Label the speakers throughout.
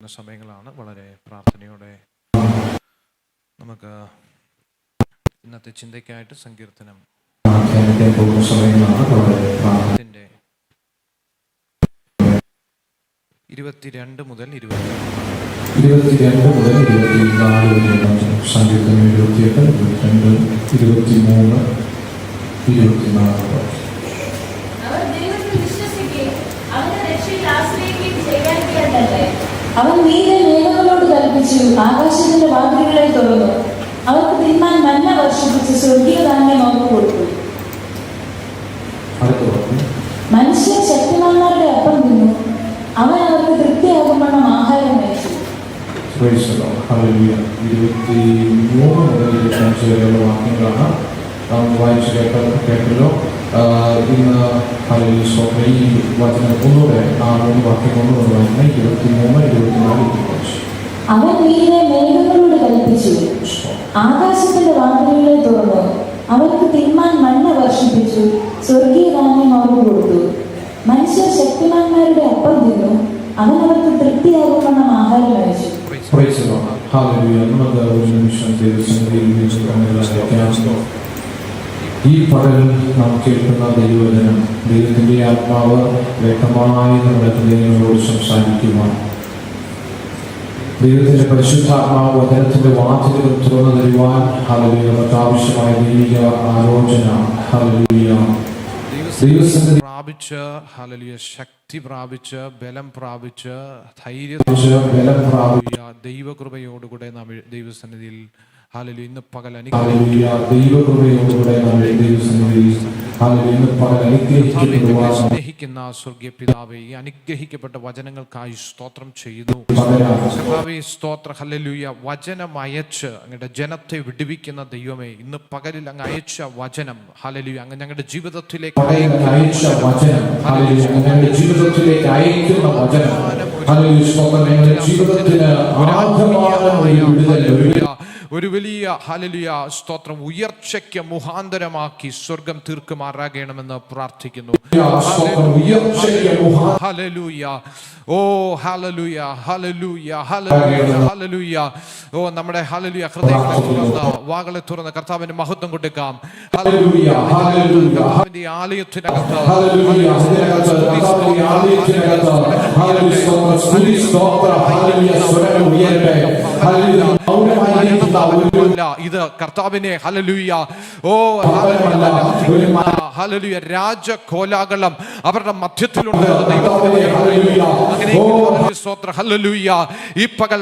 Speaker 1: സമയങ്ങളാണ്. വളരെ പ്രാർത്ഥനയോടെ നമുക്ക് ഇന്നത്തെ ചിന്തയ്ക്കായിട്ട് സങ്കീർത്തനം 22 മുതൽ
Speaker 2: 22 മുതൽ 24 വരെയുള്ള സങ്കീർത്തനം 28, 22, 23, 24.
Speaker 3: അവൻ നീരെ മേഘങ്ങളോട് കൽപ്പിച്ചു, ആകാശത്തിന്റെ വാതിലുകളെ തുറന്നു. അവർക്ക് തിന്മാൻ മന്ന വർഷിപ്പിച്ച് സ്വർഗീയ ധാന്യം അവർക്ക് കൊടുത്തു. മനുഷ്യർ ശക്തിമാന്മാരുടെ അപ്പം തിന്നു. അവൻ അവർക്ക് തൃപ്തിയാകുമ്പോഴും ആഹാരം കഴിച്ചു.
Speaker 2: 23 മുതൽ 25 വരെയുള്ള വാക്യങ്ങളാണ് നാം വായിച്ചു കേട്ടല്ലോ. ഇന്ന് ഈ വചനം ഒന്നുകൂടെ ആ 3 വാക്യം കൊണ്ടുവന്ന് വായിക്കുന്ന 23, 24, 25.
Speaker 3: അവൻ നീരെ മേഘങ്ങളോട് കൽപ്പിച്ചു, ആകാശത്തിന്റെ വാതിലുകളെ തുറന്നു. അവർക്ക് തിന്മാൻ മന്ന വർഷിപ്പിച്ചു, സ്വർഗീയ ധാന്യം അവർക്ക് കൊടുത്തു. മനുഷ്യർ ശക്തിമാന്മാരുടെ അപ്പം തിന്നു. അവൻ അവർക്ക് തൃപ്തിയാകുമ്പോഴും ആഹാരം കഴിച്ചു.
Speaker 2: ഈ പകൽ നാം കേൾക്കുന്ന ദൈവവചനം, ദൈവത്തിന്റെ ആത്മാവ് വ്യക്തമായി നമ്മുടെ ഹൃദയങ്ങളോട് സംസാരിക്കുവാൻ, ദൈവത്തിന്റെ പരിശുദ്ധാത്മാവ് വചനത്തിന്റെ വാതിലുകൾ തുറന്നു തരുവാൻ നമുക്ക് ആവശ്യമായ ദൈവിക ആലോചന
Speaker 1: പ്രാപിച്ച് ശക്തി പ്രാപിച്ച് ബലം പ്രാപിച്ച് ദൈവകൃപയോടുകൂടെ നാം ദൈവസന്നിധിയിൽ ഇന്ന് പകൽ സ്നേഹിക്കുന്ന സ്വർഗീയ പിതാവേ, ഈ അനുഗ്രഹിക്കപ്പെട്ട വചനങ്ങൾക്കായി സ്തോത്രം ചെയ്യുന്നു. സ്തോത്ര ഹല്ലേലൂയ. വചനം അയച്ച് അങ്ങയുടെ ജനത്തെ വിടുവിക്കുന്ന ദൈവമേ, ഇന്ന് പകലിൽ അങ്ങ് അയച്ച വചനം ഹല്ലേലൂയ അങ്ങ് ഞങ്ങളുടെ ജീവിതത്തിലേക്ക് ഒരു വലിയ ഹല്ലേലൂയ സ്തോത്രം ഉയർച്ചയ്ക്ക് മുഖാന്തരമാക്കി സ്വർഗം തീർക്കുമാറാകണമെന്ന് പ്രാർത്ഥിക്കുന്നു. ഹല്ലേലൂയ. ഓ ഹല്ലേലൂയ, ഹല്ലേലൂയ, ഹല്ലേലൂയ. ഓ നമ്മുടെ ഹല്ലേലൂയ ഹൃദയങ്ങളെ തുറന്ന് വാകളെ തുറന്ന് കർത്താവിന് മഹത്വം കൊടുക്കാം. കർത്താവിന്റെ ആലയത്തിനകത്ത് ഇത് കർത്താവിനെ ഹല്ലേലൂയ ഓ ഹല്ലേലൂയ രാജകോലാഹലം അവരുടെ മധ്യത്തിലുണ്ട്. ഹല്ലേലൂയ. ഈ പകൽ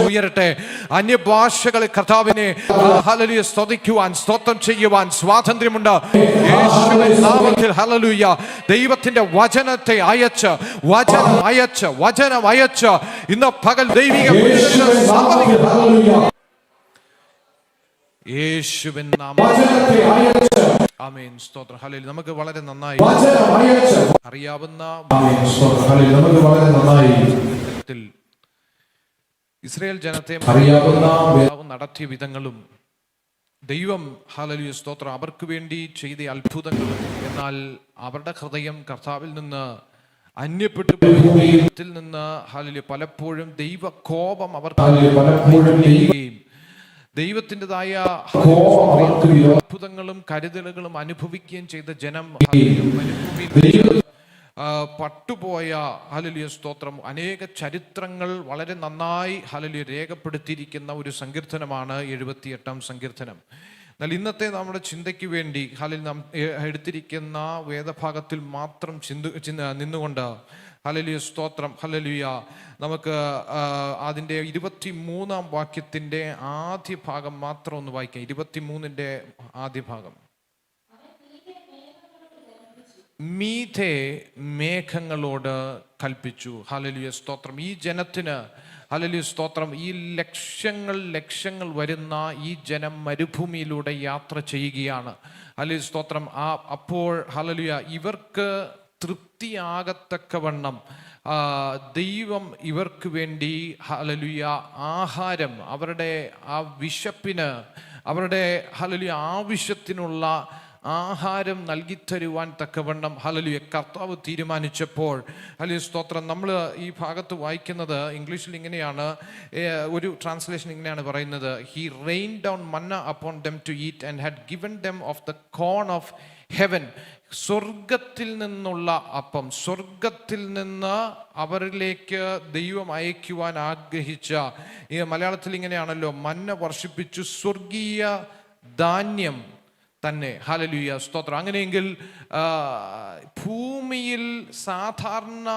Speaker 1: ഉയരട്ടെ. അന്യഭാഷകളെ കർത്താവിനെ ഹല്ലേലൂയ സ്തുതിക്കുവാൻ സ്തോത്രം ചെയ്യുവാൻ സ്വാതന്ത്ര്യമുണ്ട്. യേശുവിന്റെ നാമത്തിൽ ഹല്ലേലൂയ. ദൈവത്തിന്റെ വചനത്തെ അയച്ച് വചനം അയച്ച് ഇന്ന് പകൽ ദൈവിക യേശുവിൻ നാമത്തിൽ ആമേൻ. സ്തോത്രം. ഹല്ലേലൂയ. നമുക്ക് വളരെ നന്നായി അറിയാവുന്ന ഇസ്രായേൽ ജനത്തെ നടത്തിയ വിധങ്ങളും ദൈവം ഹല്ലേലൂയ സ്തോത്രം അവർക്ക് വേണ്ടി ചെയ്ത അത്ഭുതങ്ങളും, എന്നാൽ അവരുടെ ഹൃദയം കർത്താവിൽ നിന്ന് അന്യപ്പെട്ടു ദൈവത്തിൽ നിന്ന് ഹല്ലേലൂയ പലപ്പോഴും ദൈവ കോപം അവർക്ക് ദൈവത്തിൻ്റെതായ അത്ഭുതങ്ങളും കരുതലുകളും അനുഭവിക്കുകയും ചെയ്ത ജനം പട്ടുപോയ ഹല്ലേലൂയ സ്തോത്രം അനേക ചരിത്രങ്ങൾ വളരെ നന്നായി ഹല്ലേലൂയ രേഖപ്പെടുത്തിയിരിക്കുന്ന ഒരു സങ്കീർത്തനമാണ് 78-ാം സങ്കീർത്തനം. എന്നാൽ ഇന്നത്തെ നമ്മുടെ ചിന്തയ്ക്ക് വേണ്ടി നാം എടുത്തിരിക്കുന്ന വേദഭാഗത്തിൽ മാത്രം നിന്നുകൊണ്ട് ഹല്ലേലൂയ സ്തോത്രം ഹല്ലേലൂയ നമുക്ക് അതിൻ്റെ 23-ാം വാക്യത്തിൻ്റെ ആദ്യ ഭാഗം മാത്രം ഒന്ന് വായിക്കാം. 23-ന്റെ ആദ്യ ഭാഗം. മീതെ മേഘങ്ങളോട് കൽപ്പിച്ചു. ഹല്ലേലൂയ സ്തോത്രം. ഈ ജനത്തിന് ഹല്ലേലൂയ സ്തോത്രം ഈ ലക്ഷങ്ങൾ വരുന്ന ഈ ജനം മരുഭൂമിയിലൂടെ യാത്ര ചെയ്യുകയാണ്. ഹല്ലേലൂയ സ്തോത്രം. അപ്പോൾ ഹല്ലേലൂയ ഇവർക്ക് തൃപ്തിയാകത്തക്കവണ്ണം ദൈവം ഇവർക്ക് വേണ്ടി ഹല്ലേലൂയ ആഹാരം, അവരുടെ ആ വിശപ്പിന്, അവരുടെ ഹല്ലേലൂയ ആവശ്യത്തിനുള്ള ആഹാരം നൽകിത്തരുവാൻ തക്കവണ്ണം ഹല്ലേലൂയ കർത്താവ് തീരുമാനിച്ചപ്പോൾ, ഹല്ലേലൂയ സ്തോത്രം, നമ്മൾ ഈ ഭാഗത്ത് വായിക്കുന്നത് ഇംഗ്ലീഷിൽ ഇങ്ങനെയാണ്, ഒരു ട്രാൻസ്ലേഷൻ ഇങ്ങനെയാണ് പറയുന്നത്, he rain down manna upon them to eat and had given them of the corn of heaven. സ്വർഗത്തിൽ നിന്നുള്ള അപ്പം, സ്വർഗത്തിൽ നിന്ന് അവരിലേക്ക് ദൈവം അയക്കുവാൻ ആഗ്രഹിച്ച, ഈ മലയാളത്തിൽ ഇങ്ങനെയാണല്ലോ, മന്ന വർഷിപ്പിച്ചു, സ്വർഗീയ ധാന്യം തന്നെ. ഹല്ലേലൂയ സ്തോത്രം. അങ്ങനെയെങ്കിൽ ഭൂമിയിൽ സാധാരണ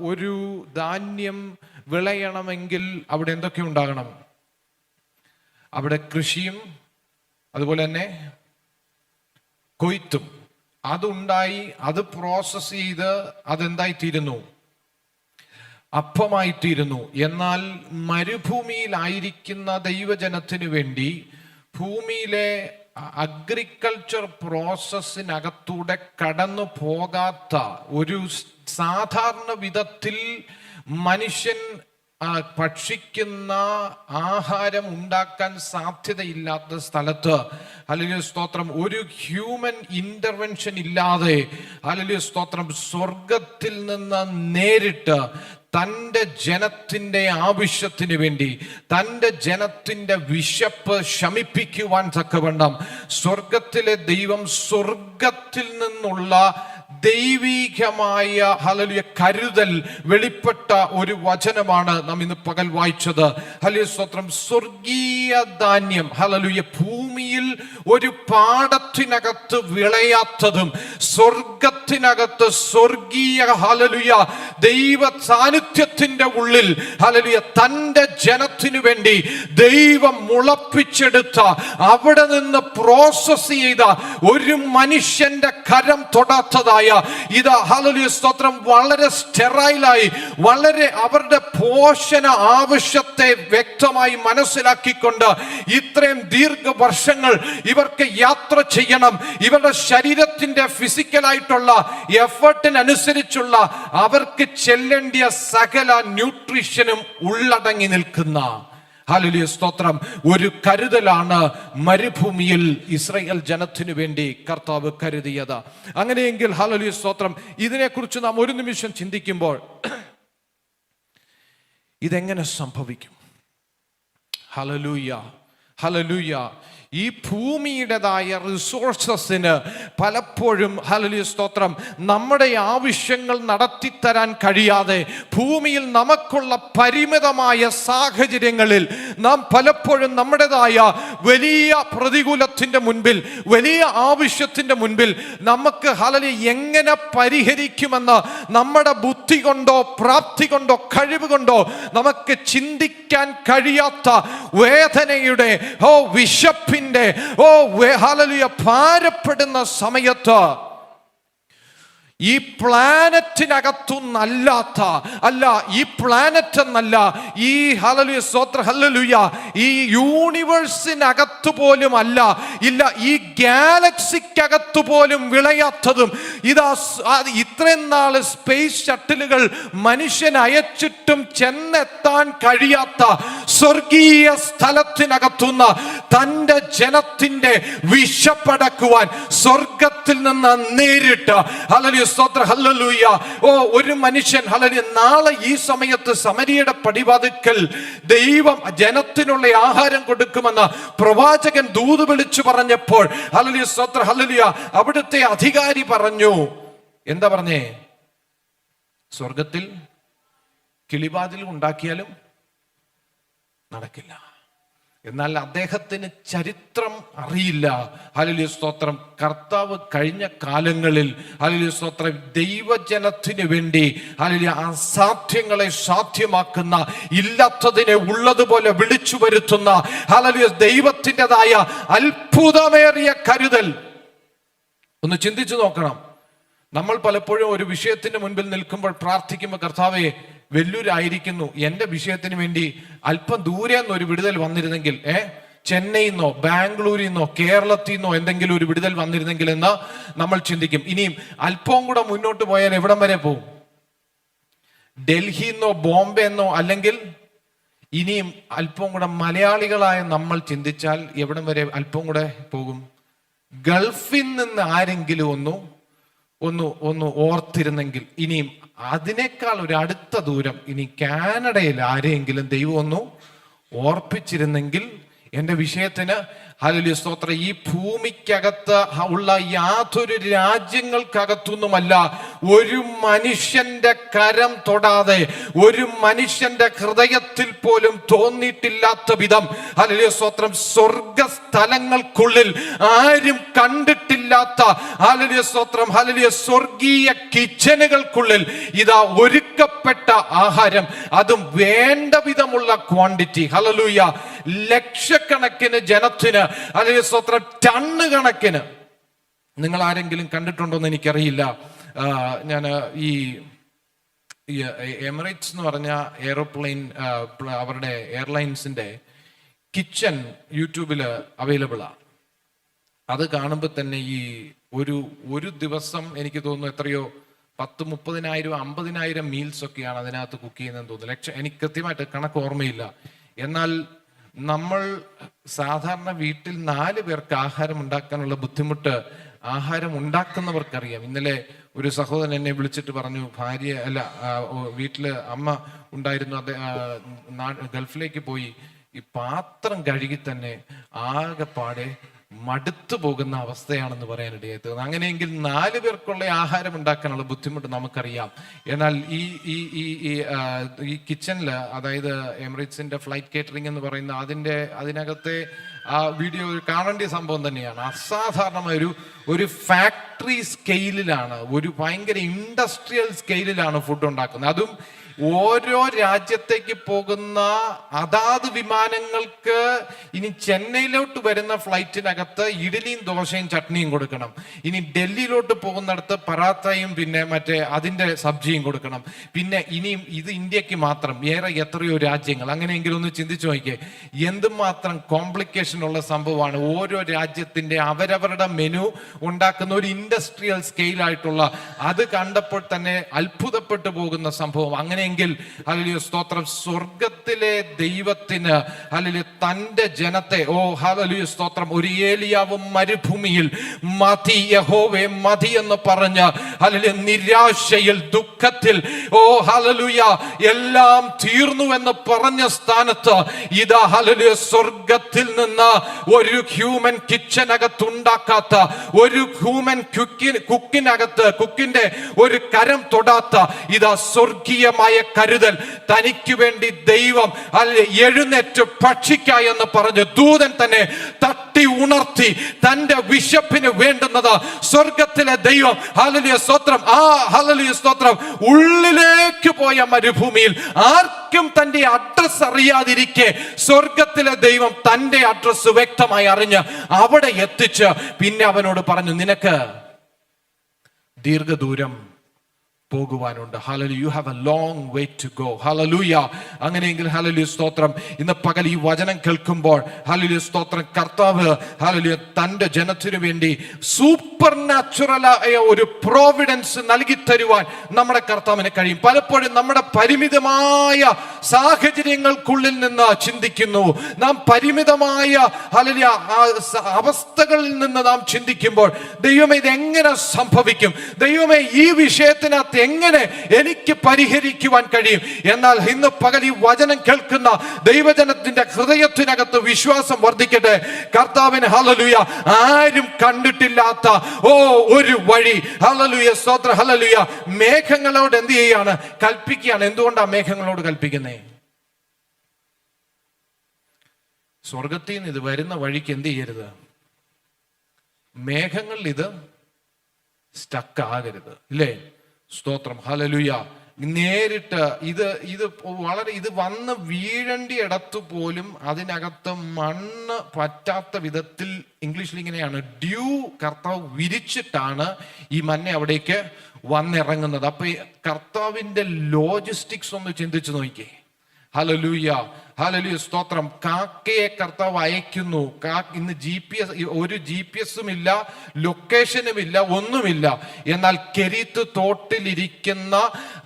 Speaker 1: ഒരു ധാന്യം വിളയണമെങ്കിൽ അവിടെ എന്തൊക്കെ ഉണ്ടാകണം? അവിടെ കൃഷിയും അതുപോലെ തന്നെ കൊയ്ത്തും അതുണ്ടായി, അത് പ്രോസസ് ചെയ്ത് അതെന്തായിത്തീരുന്നു? അപ്പമായിത്തീരുന്നു. എന്നാൽ മരുഭൂമിയിലായിരിക്കുന്ന ദൈവജനത്തിനു വേണ്ടി ഭൂമിയിലെ അഗ്രികൾച്ചർ പ്രോസസ്സിനകത്തൂടെ കടന്നു പോകാത്ത, ഒരു സാധാരണ വിധത്തിൽ മനുഷ്യൻ ഭക്ഷിക്കുന്ന ആഹാരം ഉണ്ടാക്കാൻ സാധ്യതയില്ലാത്ത സ്ഥലത്ത്, ഹല്ലേലൂയ സ്തോത്രം, ഒരു ഹ്യൂമൻ ഇന്റർവെൻഷൻ ഇല്ലാതെ, ഹല്ലേലൂയ സ്തോത്രം, സ്വർഗത്തിൽ നിന്ന് നേരിട്ട് തൻ്റെ ജനത്തിൻ്റെ ആവശ്യത്തിന് വേണ്ടി, തൻ്റെ ജനത്തിൻ്റെ വിശപ്പ് ശമിപ്പിക്കുവാൻ തക്കവണ്ണം സ്വർഗത്തിലെ ദൈവം സ്വർഗത്തിൽ നിന്നുള്ള ദൈവികമായ ഹല്ലേലൂയ കരുതൽ വെളിപ്പെട്ട ഒരു വചനമാണ് നാം ഇന്ന് പകൽ വായിച്ചത്. ഹല്ലേലൂയ സ്തോത്രം. സ്വർഗീയ ധാന്യം, ഹല്ലേലൂയ, ഭൂമിയിൽ ഒരു പാടത്തിനകത്ത് വിളയാത്തതും സ്വർഗത്തിനകത്ത് സ്വർഗീയ, ഹല്ലേലൂയ, ദൈവ സാന്നിധ്യത്തിന്റെ ഉള്ളിൽ, ഹല്ലേലൂയ, തന്റെ ജനത്തിനു വേണ്ടി ദൈവം മുളപ്പിച്ചെടുത്ത, അവിടെ നിന്ന് പ്രോസസ് ചെയ്ത, ഒരു മനുഷ്യന്റെ കരം തൊടാത്തതായ ഇത്, ഹല്ലേലൂയ സ്തോത്രം, വളരെ സ്റ്റെറൈലായി, വളരെ അവരുടെ പോഷണ ആവശ്യത്തെ വ്യക്തമായി മനസ്സിലാക്കിക്കൊണ്ട് ഇത്രയും ദീർഘവർഷങ്ങൾ ഇവർക്ക് യാത്ര ചെയ്യണം. ഇവരുടെ ശരീരത്തിന്റെ ഫിസിക്കലായിട്ടുള്ള എഫർട്ടിനനുസരിച്ചുള്ള അവർക്ക് ചെല്ലേണ്ടിയ സകല ന്യൂട്രീഷനും ഉള്ളടങ്ങി നിൽക്കുന്ന, ഹല്ലേലൂയ സ്തോത്രം, ഒരു കരുതലാണ് മരുഭൂമിയിൽ ഇസ്രായേൽ ജനത്തിനു വേണ്ടി കർത്താവ് കരുതിയത്. അങ്ങനെയെങ്കിൽ ഹല്ലേലൂയ സ്തോത്രം, ഇതിനെക്കുറിച്ച് നാം ഒരു നിമിഷം ചിന്തിക്കുമ്പോൾ ഇതെങ്ങനെ സംഭവിക്കും? Hallelujah, hallelujah. ഈ ഭൂമിയുടേതായ റിസോഴ്സസിന് പലപ്പോഴും, ഹല്ലേലൂയ സ്തോത്രം, നമ്മുടെ ആവശ്യങ്ങൾ നടത്തിത്തരാൻ കഴിയാതെ ഭൂമിയിൽ നമുക്കുള്ള പരിമിതമായ സാഹചര്യങ്ങളിൽ നാം പലപ്പോഴും നമ്മുടേതായ വലിയ പ്രതികൂലത്തിൻ്റെ മുൻപിൽ, വലിയ ആവശ്യത്തിൻ്റെ മുൻപിൽ നമുക്ക്, ഹല്ലേലൂയ, എങ്ങനെ പരിഹരിക്കുമെന്ന് നമ്മുടെ ബുദ്ധി കൊണ്ടോ പ്രാപ്തി കൊണ്ടോ കഴിവ് കൊണ്ടോ നമുക്ക് ചിന്തിക്കാൻ കഴിയാത്ത വേദനയുടെ, വിശപ്പിന്റെ, ഹല്ലേലൂയ, ഭാരപ്പെടുന്ന സമയത്ത് ഈ പ്ലാനറ്റിനകത്തുനിന്നല്ലാത്ത, അല്ല, ഈ പ്ലാനറ്റ് എന്നല്ല, ഈ, ഹല്ലേലൂയ സ്തോത്ര, ഹല്ലേലൂയ, ഈ യൂണിവേഴ്സിനകത്ത് പോലും അല്ല, ഇല്ല, ഈ ഗാലക്സിക്കകത്ത് പോലും വിളയാത്തതും, ഇതാ ഇത്രയും നാള് സ്പേസ് ഷട്ടിലുകൾ മനുഷ്യൻ അയച്ചിട്ടും ചെന്നെത്താൻ കഴിയാത്ത സ്വർഗീയ സ്ഥലത്തിനകത്തുനിന്ന് തൻ്റെ ജനത്തിന്റെ വിശപ്പടക്കുവാൻ സ്വർഗത്തിൽ നിന്ന് നേരിട്ട്, ഹല്ലേലൂയ സ്തോത്ര, ഹല്ലേലൂയ, ഒരു മനുഷ്യൻ, ഹല്ലേലൂയ, നാളെ ഈ സമയത്ത് സമരിയുടെ പടിവാതിൽക്കൽ ദൈവം ജനത്തിനുള്ള ആഹാരം കൊടുക്കുമെന്ന് പ്രവാചകൻ ദൂത് വിളിച്ചു പറഞ്ഞപ്പോൾ, ഹല്ലേലൂയ സ്തോത്ര, ഹല്ലേലൂയ, അവിടുത്തെ അധികാരി പറഞ്ഞു, എന്താ പറഞ്ഞേ? സ്വർഗത്തിൽ കിളിവാതിൽ ഉണ്ടാക്കിയാലും നടക്കില്ല. എന്നാൽ അദ്ദേഹത്തിന് ചരിത്രം അറിയില്ല. ഹല്ലേലൂയ സ്തോത്രം. കർത്താവ് കഴിഞ്ഞ കാലങ്ങളിൽ, ഹല്ലേലൂയ സ്തോത്രം, ദൈവജനത്തിന് വേണ്ടി, ഹല്ലേലൂയ, അസാധ്യങ്ങളെ സാധ്യമാക്കുന്ന, ഇല്ലാത്തതിനെ ഉള്ളതുപോലെ വിളിച്ചു വരുത്തുന്ന, ഹല്ലേലൂയ, ദൈവത്തിൻ്റെതായ അത്ഭുതമേറിയ കരുതൽ. ഒന്ന് ചിന്തിച്ചു നോക്കണം. നമ്മൾ പലപ്പോഴും ഒരു വിഷയത്തിന് മുൻപിൽ നിൽക്കുമ്പോൾ പ്രാർത്ഥിക്കുമ്പോൾ, കർത്താവേ, വെല്ലൂരായിരിക്കുന്നു, എൻ്റെ വിഷയത്തിന് വേണ്ടി അല്പം ദൂരെ നിന്നൊരു വിടുതൽ വന്നിരുന്നെങ്കിൽ, ചെന്നൈയിൽ നിന്നോ ബാംഗ്ലൂരിൽ നിന്നോ കേരളത്തിൽ നിന്നോ എന്തെങ്കിലും ഒരു വിടുതൽ വന്നിരുന്നെങ്കിൽ എന്ന് നമ്മൾ ചിന്തിക്കും. ഇനിയും അല്പവും കൂടെ മുന്നോട്ട് പോയാൽ എവിടം വരെ പോകും? ഡൽഹിയിൽ നിന്നോ ബോംബെ എന്നോ, അല്ലെങ്കിൽ ഇനിയും അല്പവും കൂടെ മലയാളികളായ നമ്മൾ ചിന്തിച്ചാൽ എവിടം വരെ അല്പം കൂടെ പോകും? ഗൾഫിൽ നിന്ന് ആരെങ്കിലും ഒന്ന് ഓർത്തിരുന്നെങ്കിൽ, ഇനിയും അതിനേക്കാൾ ഒരു അടുത്ത ദൂരം ഇനി കാനഡയിൽ ആരെങ്കിലും ദൈവം ഒന്ന് ഓർപ്പിച്ചിരുന്നെങ്കിൽ, എന്റെ വിഷയത്തിന് ഹല്ലേലൂയ സ്തോത്രം, ഈ ഭൂമിക്കകത്ത് ഉള്ള യാതൊരു രാജ്യങ്ങൾക്കകത്തൊന്നുമല്ല ഒരു മനുഷ്യന്റെ കരം തൊടാതെ, ഒരു മനുഷ്യന്റെ ഹൃദയത്തിൽ പോലും തോന്നിയിട്ടില്ലാത്ത വിധം ഹല്ലേലൂയ സ്തോത്രം സ്വർഗസ്ഥലങ്ങൾക്കുള്ളിൽ ആരും കണ്ടിട്ടില്ലാത്ത ഹല്ലേലൂയ സ്തോത്രം ഹല്ലേലൂയ സ്വർഗീയ കിച്ചനുകൾക്കുള്ളിൽ ഇതാ ഒരുക്കപ്പെട്ട ആഹാരം, അതും വേണ്ട വിധമുള്ള ക്വാണ്ടിറ്റി. ഹല്ലേലൂയ, ലക്ഷക്കണക്കിന് ജനത്തിന് ഹല്ലേലൂയ സ്തോത്രം ടണ്ണ് കണക്കിന്. നിങ്ങൾ ആരെങ്കിലും കണ്ടിട്ടുണ്ടോന്ന് എനിക്കറിയില്ല. ഞാൻ ഈ എമിറേറ്റ്സ് എന്ന് പറഞ്ഞ എയറോപ്ലെയിൻ, അവരുടെ എയർലൈൻസിന്റെ കിച്ചൺ യൂട്യൂബില് അവൈലബിളാണ്. അത് കാണുമ്പോൾ തന്നെ ഈ ഒരു ദിവസം എനിക്ക് തോന്നുന്നു എത്രയോ 10,000-30,000 50,000 മീൽസ് ഒക്കെയാണ് അതിനകത്ത് കുക്ക് ചെയ്യുന്നതെന്ന് തോന്നുന്നു. എനിക്ക് കൃത്യമായിട്ട് കണക്ക് ഓർമ്മയില്ല. എന്നാൽ നമ്മൾ സാധാരണ വീട്ടിൽ 4 പേർക്ക് ആഹാരം ഉണ്ടാക്കാനുള്ള ബുദ്ധിമുട്ട് ആഹാരം ഉണ്ടാക്കുന്നവർക്കറിയാം. ഇന്നലെ ഒരു സഹോദരൻ എന്നെ വിളിച്ചിട്ട് പറഞ്ഞു, വീട്ടില് അമ്മ ഉണ്ടായിരുന്നു, ഗൾഫിലേക്ക് പോയി, ഈ പാത്രം കഴുകി തന്നെ ആകെപ്പാടെ മടുത്തു പോകുന്ന അവസ്ഥയാണെന്ന് പറയാനിടയായി തീർന്നു. അങ്ങനെയെങ്കിൽ 4 പേർക്കുള്ള ആഹാരം ഉണ്ടാക്കാനുള്ള ബുദ്ധിമുട്ട് നമുക്കറിയാം. എന്നാൽ ഈ കിച്ചണില്, അതായത് എമിറേറ്റ്സിന്റെ ഫ്ലൈറ്റ് കേറ്ററിംഗ് എന്ന് പറയുന്ന അതിനകത്തെ ആ വീഡിയോ കാണേണ്ട സംഭവം തന്നെയാണ്. അസാധാരണമായ ഒരു ഫാക്ടറി സ്കെയിലിലാണ്, ഒരു ഭയങ്കര ഇൻഡസ്ട്രിയൽ സ്കെയിലിലാണ് ഫുഡ് ഉണ്ടാക്കുന്നത്. അതും ഓരോ രാജ്യത്തേക്ക് പോകുന്ന അതാത് വിമാനങ്ങൾക്ക് ഇനി ചെന്നൈയിലോട്ട് വരുന്ന ഫ്ലൈറ്റിനകത്ത് ഇഡ്ഡലിയും ദോശയും ചട്നിയും കൊടുക്കണം. ഇനി ഡൽഹിയിലോട്ട് പോകുന്നിടത്ത് പറാത്തയും പിന്നെ അതിന്റെ സബ്ജിയും കൊടുക്കണം. പിന്നെ ഇനിയും ഇത് ഇന്ത്യക്ക് മാത്രം, എത്രയോ രാജ്യങ്ങൾ. അങ്ങനെയെങ്കിലും ഒന്ന് ചിന്തിച്ചു നോക്കിയേ, എന്തുമാത്രം കോംപ്ലിക്കേഷൻ ഉള്ള സംഭവമാണ്. ഓരോ രാജ്യത്തിന്റെ അവരവരുടെ മെനു ഉണ്ടാക്കുന്ന ഒരു ഇൻഡസ്ട്രിയൽ സ്കെയിലായിട്ടുള്ള, അത് കണ്ടപ്പോൾ തന്നെ അത്ഭുതപ്പെട്ടു പോകുന്ന സംഭവം. അങ്ങനെ എങ്കിൽ ഹല്ലേലൂയ സ്തോത്രം, സ്വർഗത്തിലെ ദൈവത്തിന് ഹല്ലേലൂയ തന്റെ ജനത്തെ ഹല്ലേലൂയ സ്തോത്രം, ഒരു ഏലിയാവും മരുഭൂമിയിൽ മതി യഹോവേ മതി എന്ന് പറഞ്ഞ് ഹല്ലേലൂയ നിരാശയിൽ ദുഃഖത്തിൽ ഹല്ലേലൂയ എല്ലാം തീർന്നു എന്ന് പറഞ്ഞ സ്ഥാനത്ത് ഇതാ ഹല്ലേലൂയ സ്വർഗത്തിൽ നിന്ന് ഒരു ഹ്യൂമൻ കിച്ചനകത്ത് ഉണ്ടാക്കാത്ത, ഒരു ഹ്യൂമൻ കുക്കിന്റെ ഒരു കരം തൊടാത്ത ഇതാ സ്വർഗീയമായ കരുതൽ തനിക്ക് വേണ്ടി ദൈവം എഴുന്നേറ്റ് ഭക്ഷിക്ക എന്ന് പറഞ്ഞ് ദൂതൻ തന്നെ തട്ടി ഉണർത്തി തന്റെ വിശപ്പിന് വേണ്ടുന്നത് സ്വർഗത്തിലെ ദൈവം ഹല്ലേലൂയ സ്തോത്രം, ഹല്ലേലൂയ സ്തോത്രം, ഉള്ളിലേക്ക് പോയ മരുഭൂമിയിൽ ആർക്കും തന്റെ അഡ്രസ് അറിയാതിരിക്കെ സ്വർഗത്തിലെ ദൈവം തന്റെ അഡ്രസ് വ്യക്തമായി അറിഞ്ഞ് അവിടെ എത്തിച്ച് പിന്നെ അവനോട് പറഞ്ഞു, നിനക്ക് ദീർഘദൂരം പോകുവാനുണ്ട്. Hallelujah, you have a long way to go. Hallelujah. അങ്ങനെയെങ്കിൽ ഹല്ലേലൂയ സ്തോത്രം, ഇന്ന് പകൽ ഈ വചനം കേൾക്കുമ്പോൾ ഹല്ലേലൂയ സ്തോത്രം, കർത്താവ് ഹല്ലേലൂയ തന്റെ ജനത്തിനു വേണ്ടി സൂപ്പർ നാച്ചുറലായ ഒരു പ്രോവിഡൻസ് നൽകി തരുവാൻ നമ്മുടെ കർത്താവിന് കഴിയും. പലപ്പോഴും നമ്മുടെ പരിമിതമായ സാഹചര്യങ്ങൾക്കുള്ളിൽ നിന്ന് ചിന്തിക്കുന്നു, നാം പരിമിതമായ ഹല്ലേലൂയ അവസ്ഥകളിൽ നിന്ന് നാം ചിന്തിക്കുമ്പോൾ, ദൈവമേ ഇതെങ്ങനെ സംഭവിക്കും, ദൈവമേ ഈ വിഷയത്തിനകത്ത് എങ്ങനെ എനിക്ക് പരിഹരിക്കുവാൻ കഴിയും. എന്നാൽ ഇന്ന് പകൽ ഈ വചനം കേൾക്കുന്ന ദൈവജനത്തിന്റെ ഹൃദയത്തിനകത്ത് വിശ്വാസം വർദ്ധിക്കട്ടെ. കർത്താവിന് ഹല്ലേലൂയ ആരും കണ്ടിട്ടില്ലാത്ത ഒരു വഴി. ഹല്ലേലൂയ സ്തോത്ര, ഹല്ലേലൂയ. മേഘങ്ങളോട് എന്ത് ചെയ്യാണ്? കൽപ്പിക്കുകയാണ്. എന്തുകൊണ്ടാണ് മേഘങ്ങളോട് കൽപ്പിക്കുന്നേ? സ്വർഗത്തിൽ നിന്ന് ഇത് വരുന്ന വഴിക്ക് എന്ത് ചെയ്യരുത്? മേഘങ്ങളിൽ ഇത് സ്റ്റക്ക് ആകരുത്, ഇല്ലേ? സ്തോത്രം, ഹല്ലേലൂയ. നേരിട്ട് ഇത് വന്ന് വീഴേണ്ടി ഇടത്തു പോലും അതിനകത്ത് മണ്ണ് പറ്റാത്ത വിധത്തിൽ, ഇംഗ്ലീഷിൽ ഇങ്ങനെയാണ്, ഡ്യൂ കർത്താവ് വിരിച്ചിട്ടാണ് ഈ മഞ്ഞ അവിടേക്ക് വന്നിറങ്ങുന്നത്. അപ്പൊ കർത്താവിന്റെ ലോജിസ്റ്റിക്സ് ഒന്ന് ചിന്തിച്ചു നോക്കിയേ. ഹല്ലേലൂയ. ഹല്ലേലൂയ സ്തോത്രം. കാക്കയെ കർത്താവ് അയക്കുന്നു. ഇന്ന് ഒരു GPS ഇല്ല, ലൊക്കേഷനും ഇല്ല, ഒന്നുമില്ല. എന്നാൽ കെരീത്ത് തോട്ടിലിരിക്കുന്ന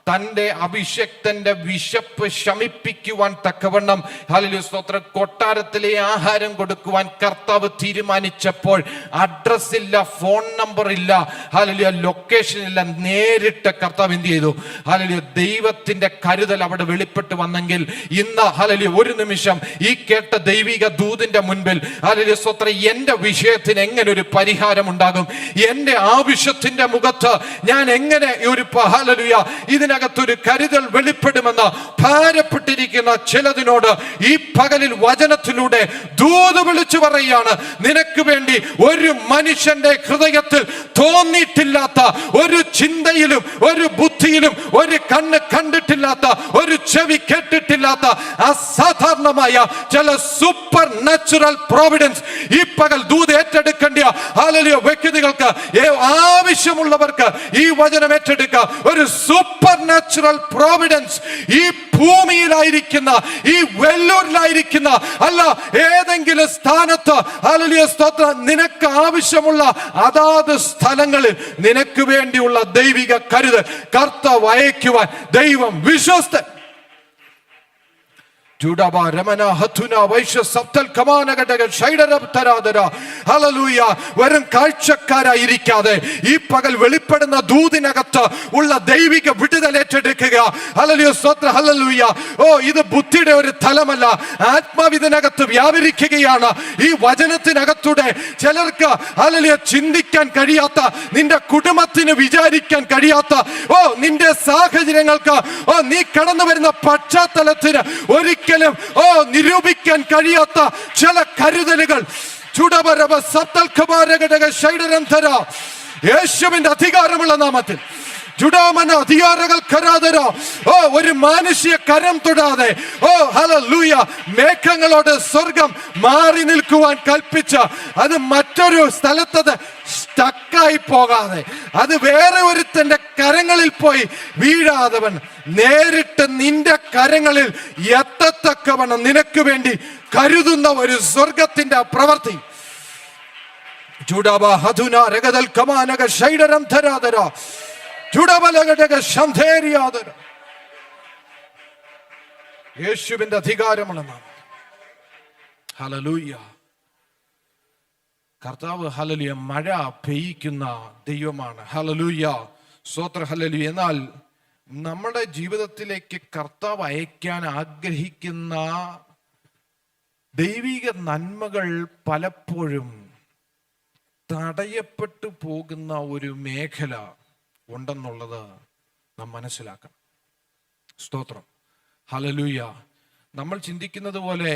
Speaker 1: തന്റെ അഭിഷക്തന്റെ വിശപ്പ് ശമിപ്പിക്കുവാൻ തക്കവണ്ണം ഹല്ലേലൂയ സ്തോത്രം കൊട്ടാരത്തിലെ ആഹാരം കൊടുക്കുവാൻ കർത്താവ് തീരുമാനിച്ചപ്പോൾ അഡ്രസ് ഇല്ല, ഫോൺ നമ്പർ ഇല്ല, ഹല്ലേലൂയ ലൊക്കേഷൻ ഇല്ല, നേരിട്ട് കർത്താവ് എന്ത് ചെയ്തു? ഹല്ലേലൂയ ദൈവത്തിന്റെ കരുതൽ അവിടെ വെളിപ്പെട്ട് വന്നെങ്കിൽ ഇന്ന് ഹല്ലേലൂയ ഒരു നിമിഷം ഈ കേട്ട ദൈവിക ദൂതിന്റെ മുൻപിൽ ഹല്ലേലൂയ സ്തോത്രം എന്റെ വിഷയത്തിന് എങ്ങനെ ഒരു പരിഹാരം ഉണ്ടാകും? എന്റെ ആവശ്യത്തിന്റെ മുഖത്ത് ഞാൻ എങ്ങനെ ഒരു ഹല്ലേലൂയ ഇതിനകത്തൊരു കരുതൽ വെളിപ്പെടുമെന്ന് ഭാരപ്പെട്ടിരിക്കുന്ന ചിലതിനോട് ഈ പകലിൽ വചനത്തിലൂടെ ദൂത് വിളിച്ചു പറയുകയാണ്. നിനക്ക് വേണ്ടി ഒരു മനുഷ്യന്റെ ഹൃദയത്തിൽ തോന്നിയിട്ടില്ലാത്ത, ഒരു ചിന്തയിലും ഒരു ബുദ്ധിയിലും ഒരു കണ്ണ് കണ്ടിട്ടില്ലാത്ത, ഒരു ചെവി കേട്ടിട്ടില്ലാത്ത അസാധാരണമായ ചില സൂപ്പർ നാച്ചുറൽ പ്രോവിഡൻസ് ഈ പകൽ ദൂത് ഏറ്റെടുക്കേണ്ട ഹല്ലേലൂയ വ്യക്തികൾക്ക്, ആവശ്യമുള്ളവർക്ക് ഈ വചനം ഏറ്റെടുക്കുക. ഒരു സൂപ്പർ നാച്ചുറൽ പ്രോവിഡൻസ് ഈ ഭൂമിയിലായിരിക്കുന്ന, ഈ വെല്ലൂരിലായിരിക്കുന്ന, അല്ല ഏതെങ്കിലും സ്ഥാനത്ത് ഹല്ലേലൂയ സ്തോത്രം നിനക്ക് ആവശ്യമുള്ള അതാത് സ്ഥലങ്ങളിൽ നിനക്ക് വേണ്ടിയുള്ള ദൈവിക കരുതൽ കർത്താവ് അയക്കുവാൻ ദൈവം വിശ്വസ്തൻ. വെറും കാഴ്ചക്കാരായിരിക്കാതെ ഈ പകൽ വെളിപ്പെടുന്ന ദൂതിനകത്ത് ഉള്ള ദൈവിക വിടുതൽ ഏറ്റെടുക്കുക. ഹല്ലേലൂയ സ്തോത്രം, ഹല്ലേലൂയ. ഇത് ബുദ്ധിയുടെ ഒരു തലമല്ല, ആത്മാവിതിനകത്ത് വ്യാപരിക്കുകയാണ്. ഈ വചനത്തിനകത്തൂടെ ചിലർക്ക് ഹല്ലേലൂയ ചിന്തിക്കാൻ കഴിയാത്ത, നിന്റെ കുടുംബത്തിന് വിചാരിക്കാൻ കഴിയാത്ത, നിന്റെ സാഹചര്യങ്ങൾക്ക്, നീ കടന്നു വരുന്ന പശ്ചാത്തലത്തിന് ഒരിക്കലും നിരൂപിക്കാൻ കഴിയാത്ത ചില കരുതലുകൾ യേശുവിന്റെ അധികാരമുള്ള നാമത്തിൽ ഒരു മാനുഷിക കരം തൊടാതെ ഹല്ലേലൂയ മേഘങ്ങളോട് സ്വർഗം മാറി നിൽക്കുവാൻ കൽപ്പിച്ച, അത് മറ്റൊരു സ്ഥലത്തത് സ്റ്റക്കായി പോകാതെ, അത് വേറെ ഒരുത്തന്റെ കരങ്ങളിൽ പോയി വീഴാതവൻ നേരിട്ട് നിന്റെ കരങ്ങളിൽ എത്തത്തക്കവണ്ണം നിനക്ക് വേണ്ടി കരുതുന്ന ഒരു സ്വർഗത്തിന്റെ പ്രവൃത്തി. യേശുവിന്റെ അധികാരമുള്ള നാമം. ഹല്ലേലൂയ. കർത്താവ് ഹല്ലേലൂയ മഴ പെയ്യിക്കുന്ന ദൈവമാണ്. ഹല്ലേലൂയ സ്തോത്രം, ഹല്ലേലൂയ. എന്നാൽ നമ്മുടെ ജീവിതത്തിലേക്ക് കർത്താവ് അയക്കാൻ ആഗ്രഹിക്കുന്ന ദൈവിക നന്മകൾ പലപ്പോഴും തടയപ്പെട്ടു പോകുന്ന ഒരു മേഖല ഉണ്ടെന്നുള്ളത് നാം മനസ്സിലാക്കണം. സ്തോത്രം, ഹല്ലേലൂയ. നമ്മൾ ചിന്തിക്കുന്നത് പോലെ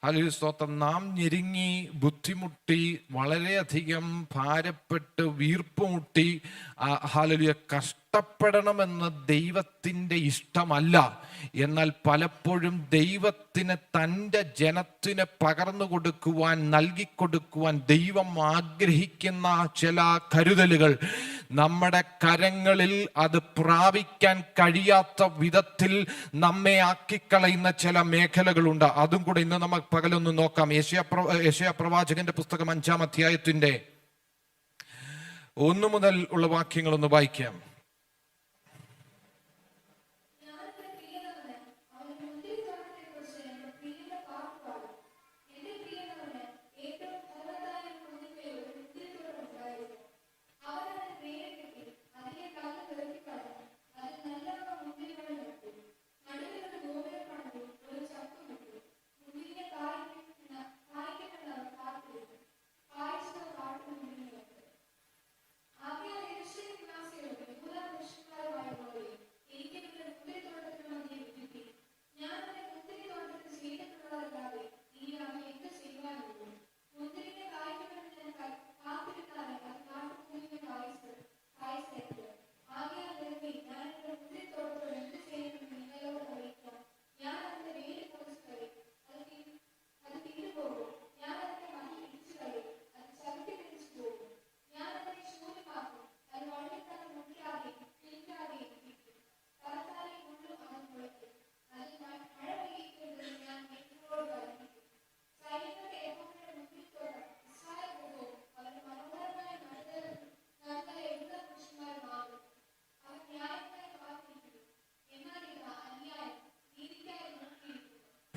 Speaker 1: ഹല്ലേലൂയ സ്തോത്രം, നാം ഞെരുങ്ങി ബുദ്ധിമുട്ടി വളരെയധികം ഭാരപ്പെട്ട് വീർപ്പുമുട്ടി ഹല്ലേലൂയ കഷ്ടപ്പെടണമെന്ന് ദൈവത്തിൻ്റെ ഇഷ്ടമല്ല. എന്നാൽ പലപ്പോഴും ദൈവത്തിന് തൻ്റെ ജനത്തിന് പകർന്നു കൊടുക്കുവാൻ, നൽകിക്കൊടുക്കുവാൻ ദൈവം ആഗ്രഹിക്കുന്ന ചില കരുതലുകൾ നമ്മുടെ കരങ്ങളിൽ അത് പ്രാപിക്കാൻ കഴിയാത്ത വിധത്തിൽ നമ്മെ ആക്കിക്കളയുന്ന ചില മേഖലകളുണ്ട്. അതും കൂടെ ഇന്ന് നമുക്ക് പകലൊന്ന് നോക്കാം. യെശയ്യാ പ്രവാചകന്റെ പുസ്തകം 5-ാം അധ്യായത്തിന്റെ 1 മുതൽ ഉള്ള വാക്യങ്ങളൊന്ന് വായിക്കാം.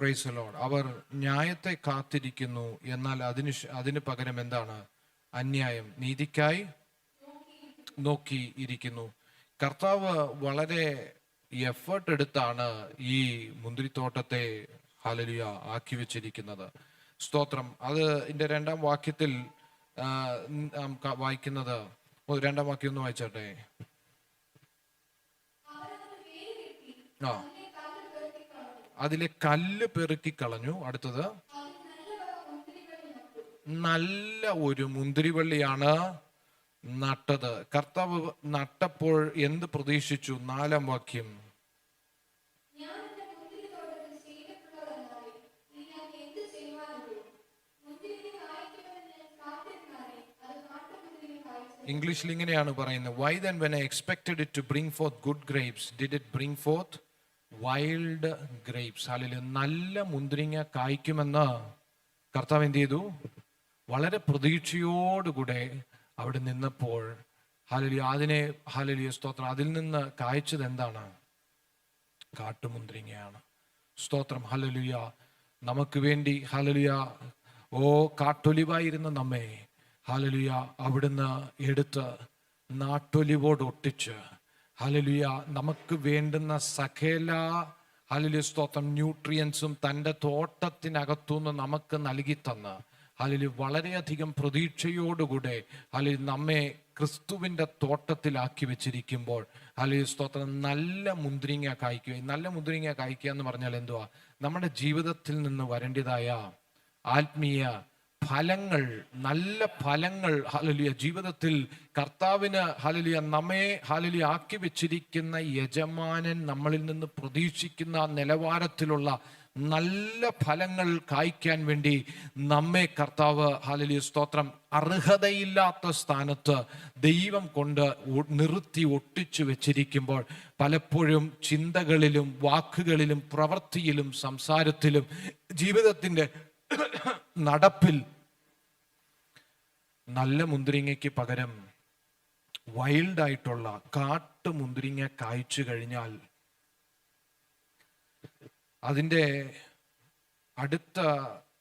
Speaker 1: Praise the Lord. അവർ ന്യായത്തെ കാത്തിരിക്കുന്നു, എന്നാൽ അതിന് പകരം എന്താണ്? അന്യായം. നീതിക്കായി നോക്കി ഇരിക്കുന്നു. കർത്താവ് വളരെ എഫേർട്ട് എടുത്താണ് ഈ മുന്തിരിത്തോട്ടത്തെ ഹല്ലേലൂയ ആക്കി വെച്ചിരിക്കുന്നത്. സ്തോത്രം. അത് ഇതിന്റെ 2-ാം വാക്യത്തിൽ വായിക്കുന്നത്, 2-ാം വാക്യം ഒന്ന് വായിച്ചാട്ടെ. അതിലെ കല്ല് പെറുക്കി കളഞ്ഞു. അടുത്തത്, നല്ല ഒരു മുന്തിരിവള്ളിയാണ് നട്ടത്. കർത്താവ് നട്ടപ്പോൾ എന്ത് പ്രതീക്ഷിച്ചു? 4-ാം വാക്യം. ഇംഗ്ലീഷിൽ ഇങ്ങനെയാണ് പറയുന്നത്, why then when I expected it to bring forth good grapes did it bring forth wild grapes? Hallelujah. നല്ല മുന്തിരിങ്ങ കായ്ക്കുമെന്ന് കർത്താവ് എന്ത് ചെയ്തു? വളരെ പ്രതീക്ഷയോടുകൂടെ അവിടെ നിന്നപ്പോൾ ഹല്ലേലൂയ ഹല്ലേലൂയ സ്തോത്രം, അതിൽ നിന്ന് കായ്ച്ചത് എന്താണ്? കാട്ടുമുന്തിരിങ്ങയാണ്. സ്തോത്രം. ഹല്ലേലൂയ. നമുക്ക് വേണ്ടി ഹല്ലേലൂയ കാട്ടൊലിവായിരുന്ന നമ്മെ ഹല്ലേലൂയ അവിടുന്ന് എടുത്ത് നാട്ടൊലിവോട് ഒട്ടിച്ച് ഹല്ലേലൂയ നമുക്ക് വേണ്ടുന്ന സകല ഹല്ലേലൂയ സ്തോത്രം ന്യൂട്രിയൻസും തൻ്റെ തോട്ടത്തിനകത്തുനിന്ന് നമുക്ക് നൽകി തന്ന് ഹല്ലേലൂയ വളരെയധികം പ്രതീക്ഷയോടുകൂടെ ഹല്ലേലൂയ നമ്മെ ക്രിസ്തുവിൻ്റെ തോട്ടത്തിലാക്കി വെച്ചിരിക്കുമ്പോൾ ഹല്ലേലൂയ സ്തോത്രം, നല്ല മുന്തിരിങ്ങ കായ്ക്കുക. നല്ല മുന്തിരിങ്ങ കായ്ക്കുക എന്ന് പറഞ്ഞാൽ എന്തുവാ? നമ്മുടെ ജീവിതത്തിൽ നിന്ന് വരേണ്ടതായ ആത്മീയ ഫലങ്ങൾ, നല്ല ഫലങ്ങൾ ഹല്ലേലൂയ ജീവിതത്തിൽ കർത്താവിന് ഹല്ലേലൂയ നമ്മെ ഹല്ലേലൂയ ആക്കി വെച്ചിരിക്കുന്ന യജമാനൻ നമ്മളിൽ നിന്ന് പ്രതീക്ഷിക്കുന്ന നിലവാരത്തിലുള്ള നല്ല ഫലങ്ങൾ കായ്ക്കാൻ വേണ്ടി നമ്മെ കർത്താവ് ഹല്ലേലൂയ സ്തോത്രം അർഹതയില്ലാത്ത സ്ഥാനത്ത് ദൈവം കൊണ്ട് നിർത്തി ഒട്ടിച്ചു വെച്ചിരിക്കുമ്പോൾ പലപ്പോഴും ചിന്തകളിലും വാക്കുകളിലും പ്രവൃത്തിയിലും സംസാരത്തിലും ജീവിതത്തിൻ്റെ നടപ്പിൽ നല്ല മുന്തിരിങ്ങയ്ക്ക് പകരം വൈൽഡായിട്ടുള്ള കാട്ടുമുന്തിരിങ്ങ കായ്ച്ചു കഴിഞ്ഞാൽ അതിൻ്റെ അടുത്ത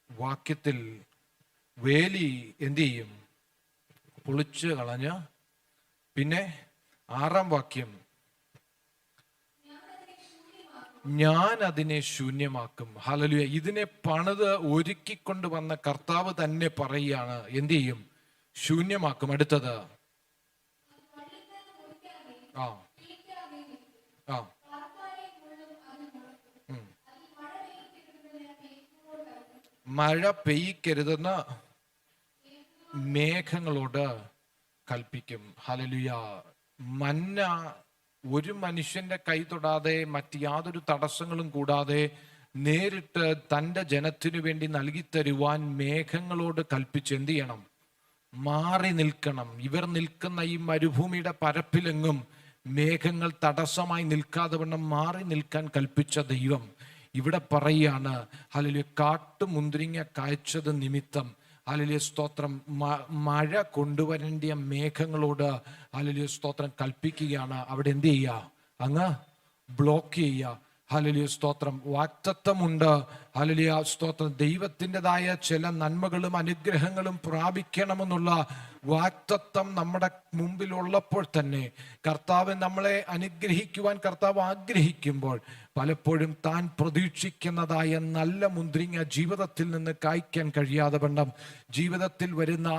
Speaker 1: വാക്യത്തിൽ വേലി എന്ത് ചെയ്യും? പൊളിച്ച് കളഞ്ഞ് പിന്നെ 6-ാം വാക്യം, ഞാൻ അതിനെ ശൂന്യമാക്കും. ഹല്ലേലൂയ. ഇതിനെ പണിത് ഒരുക്കിക്കൊണ്ട് വന്ന കർത്താവ് തന്നെ പറയുകയാണ്, എന്ത് ചെയ്യും? ശൂന്യമാക്കും. അടുത്തത്, മഴ പെയ്യിക്കരുതെന്ന് മേഘങ്ങളോട് കൽപ്പിക്കും. ഹല്ലേലൂയ. മന്ന ഒരു മനുഷ്യന്റെ കൈ തൊടാതെ മറ്റ് യാതൊരു തടസ്സങ്ങളും കൂടാതെ നേരിട്ട് തൻ്റെ ജനത്തിനു വേണ്ടി നൽകി തരുവാൻ മേഘങ്ങളോട് കൽപ്പിച്ച് എന്ത് ചെയ്യണം? മാറി നിൽക്കണം. ഇവർ നിൽക്കുന്ന ഈ മരുഭൂമിയുടെ പരപ്പിലെങ്ങും മേഘങ്ങൾ തടസ്സമായി നിൽക്കാതെ വണ്ണം മാറി നിൽക്കാൻ കൽപ്പിച്ച ദൈവം ഇവിടെ പറയുകയാണ്, ഹല്ലേലൂയ, കാട്ടുമുന്തിരിങ്ങ കായ്ച്ചത് നിമിത്തം ഹല്ലേലൂയ സ്തോത്രം മഴ കൊണ്ടുവരേണ്ടിയ മേഘങ്ങളോട് ഹല്ലേലൂയ സ്തോത്രം കൽപ്പിക്കുകയാണ്. അവിടെ എന്ത് ചെയ്യുക? അങ്ങ് ബ്ലോക്ക് ചെയ്യുക. ഹല്ലേലൂയ സ്തോത്രം. വാഗ്ദത്തമുണ്ട്. ഹല്ലേലൂയ സ്തോത്രം. ദൈവത്തിൻ്റെതായ ചില നന്മകളും അനുഗ്രഹങ്ങളും പ്രാപിക്കണമെന്നുള്ള വാഗ്ദത്തം നമ്മുടെ മുമ്പിലുള്ളപ്പോൾ തന്നെ കർത്താവ് നമ്മളെ അനുഗ്രഹിക്കുവാൻ കർത്താവ് ആഗ്രഹിക്കുമ്പോൾ പലപ്പോഴും താൻ പ്രതീക്ഷിക്കുന്നതായ നല്ല മുന്തിരിങ്ങ ജീവിതത്തിൽ നിന്ന് കായ്ക്കാൻ കഴിയാതെ വണ്ണം ജീവിതത്തിൽ വരുന്ന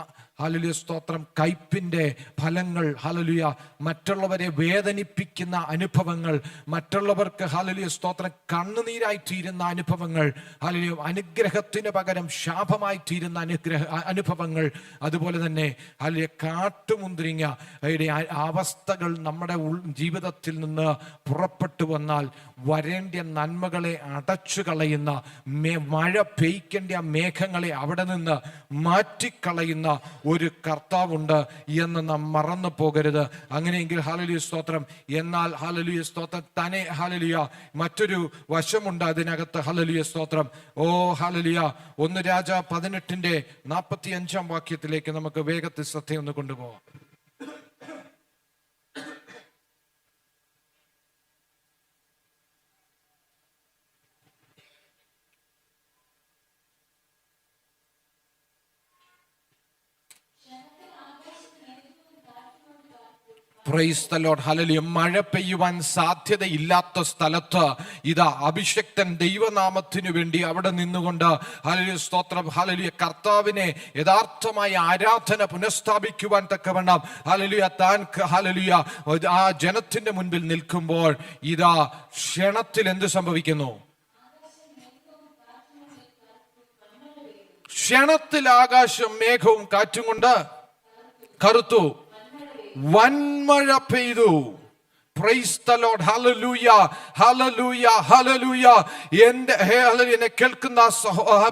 Speaker 1: ഹല്ലേലൂയ സ്തോത്രം കയ്പിൻ്റെ ഫലങ്ങൾ, ഹല്ലേലൂയ മറ്റുള്ളവരെ വേദനിപ്പിക്കുന്ന അനുഭവങ്ങൾ, മറ്റുള്ളവർക്ക് ഹല്ലേലൂയ സ്തോത്രം കണ്ണുനീരായി തീരുന്ന അനുഭവങ്ങൾ, ഹല്ലേലൂയ അനുഗ്രഹത്തിന് പകരം ശാപമായി തീരുന്ന അനുഭവങ്ങൾ, അതുപോലെ തന്നെ ഹല്ലേലൂയ കാട്ടുമുന്തിരിങ്ങ അവസ്ഥകൾ നമ്മുടെ ജീവിതത്തിൽ നിന്ന് പുറപ്പെട്ടു വന്നാൽ വരേണ്ട നന്മകളെ അടച്ചു കളയുന്ന മഴ പെയ്ക്കേണ്ട മേഘങ്ങളെ അവിടെ നിന്ന് മാറ്റിക്കളയുന്ന ഒരു കർത്താവുണ്ട് എന്ന് നാം മറന്നു പോകരുത്. അങ്ങനെയെങ്കിൽ ഹല്ലേലൂയ സ്തോത്രം. എന്നാൽ ഹല്ലേലൂയ സ്തോത്രം തന്നെ ഹല്ലേലൂയ മറ്റൊരു വശമുണ്ട് അതിനകത്ത്. ഹല്ലേലൂയ സ്തോത്രം. ഓ ഹല്ലേലൂയ. 1 രാജ 18:45 വാക്യത്തിലേക്ക് നമുക്ക് വേഗത്തിൽ ശ്രദ്ധയൊന്ന് കൊണ്ടുപോകാം. Price the Lord. ഹല്ലേലൂയ. മഴ പെയ്യുവാൻ സാധ്യതയില്ലാത്ത സ്ഥലത്ത് ഇതാ അഭിഷക്തൻ ദൈവനാമത്തിനു വേണ്ടി അവിടെ നിന്നുകൊണ്ട് ഹല്ലേലൂയ സ്തോത്രം ഹല്ലേലൂയ കർത്താവിനെ യഥാർത്ഥമായ ആരാധന പുനഃസ്ഥാപിക്കുവാൻ തക്കവണ്ണം ഹല്ലേലൂയ താൻ ഹല്ലേലൂയ ആ ജനത്തിന്റെ മുൻപിൽ നിൽക്കുമ്പോൾ ഇതാ ക്ഷണത്തിൽ എന്ത് സംഭവിക്കുന്നു? ക്ഷണത്തിൽ ആകാശം മേഘവും കാറ്റും കൊണ്ട് കറുത്തു, വൻമഴ പെയ്തു. Praise the Lord. Hallelujah. Hallelujah. Hallelujah. എന്നെ കേൾക്കുന്ന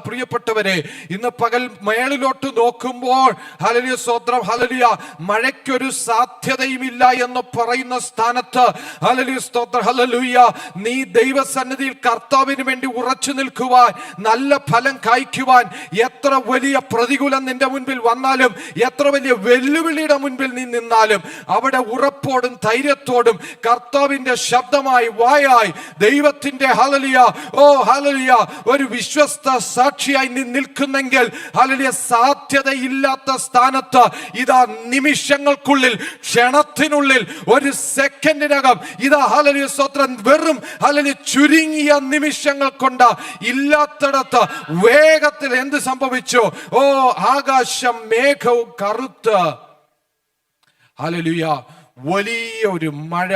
Speaker 1: പ്രിയപ്പെട്ടവരെ, ഇന്ന് പകൽ മേളിലോട്ട് നോക്കുമ്പോൾ ഹല്ലേലൂയ സ്തോത്രം ഹല്ലേലൂയ മഴയ്ക്കൊരു സാധ്യതയുമില്ല എന്ന് പറയുന്ന സ്ഥാനത്ത് ഹല്ലേലൂയ സ്തോത്രം ഹല്ലേലൂയ നീ ദൈവസന്നിധിയിൽ കർത്താവിന് വേണ്ടി ഉറച്ചു നിൽക്കുവാൻ, നല്ല ഫലം കായ്ക്കുവാൻ, എത്ര വലിയ പ്രതികൂലം നിന്റെ മുൻപിൽ വന്നാലും, എത്ര വലിയ വെല്ലുവിളിയുടെ മുൻപിൽ നീ നിന്നാലും അവിടെ ഉറപ്പോടും ധൈര്യത്തോടും കർത്താവിന്റെ ശബ്ദമായി വായായി ദൈവത്തിന്റെ ഹല്ലേലൂയ ഹല്ലേലൂയ ഒരു വിശ്വസ്ത സാക്ഷിയായി നീ നിൽക്കുന്നെങ്കിൽ ഹല്ലേലൂയ സാധ്യതയില്ലാത്ത സ്ഥാനത്ത് ഇതാ നിമിഷങ്ങൾക്കുള്ളിൽ, ക്ഷണത്തിനുള്ളിൽ, ഒരു സെക്കൻഡിനകം ഇതാ ഹല്ലേലൂയ സ്തോത്രം വെറും ഹല്ലേലൂയ ചുരുങ്ങിയ നിമിഷങ്ങൾ കൊണ്ട് ഇല്ലാത്തിടത്ത് വേഗത്തിൽ എന്ത് സംഭവിച്ചു? ആകാശം മേഘവും കറുത്ത് ഹല്ലേലൂയ വലിയ ഒരു മഴ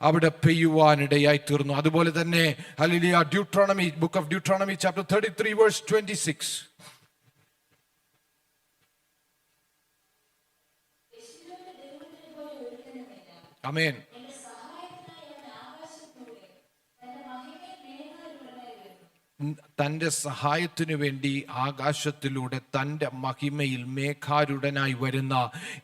Speaker 1: അവിടെ പെയ്യുവാനിടയായി തീർന്നു. അതുപോലെ തന്നെ hallelujah Deuteronomy, book of Deuteronomy chapter 33 verse 26. Amen. തൻ്റെ സഹായത്തിനു വേണ്ടി ആകാശത്തിലൂടെ തൻ്റെ മഹിമയിൽ മേഘാരുടനായി വരുന്ന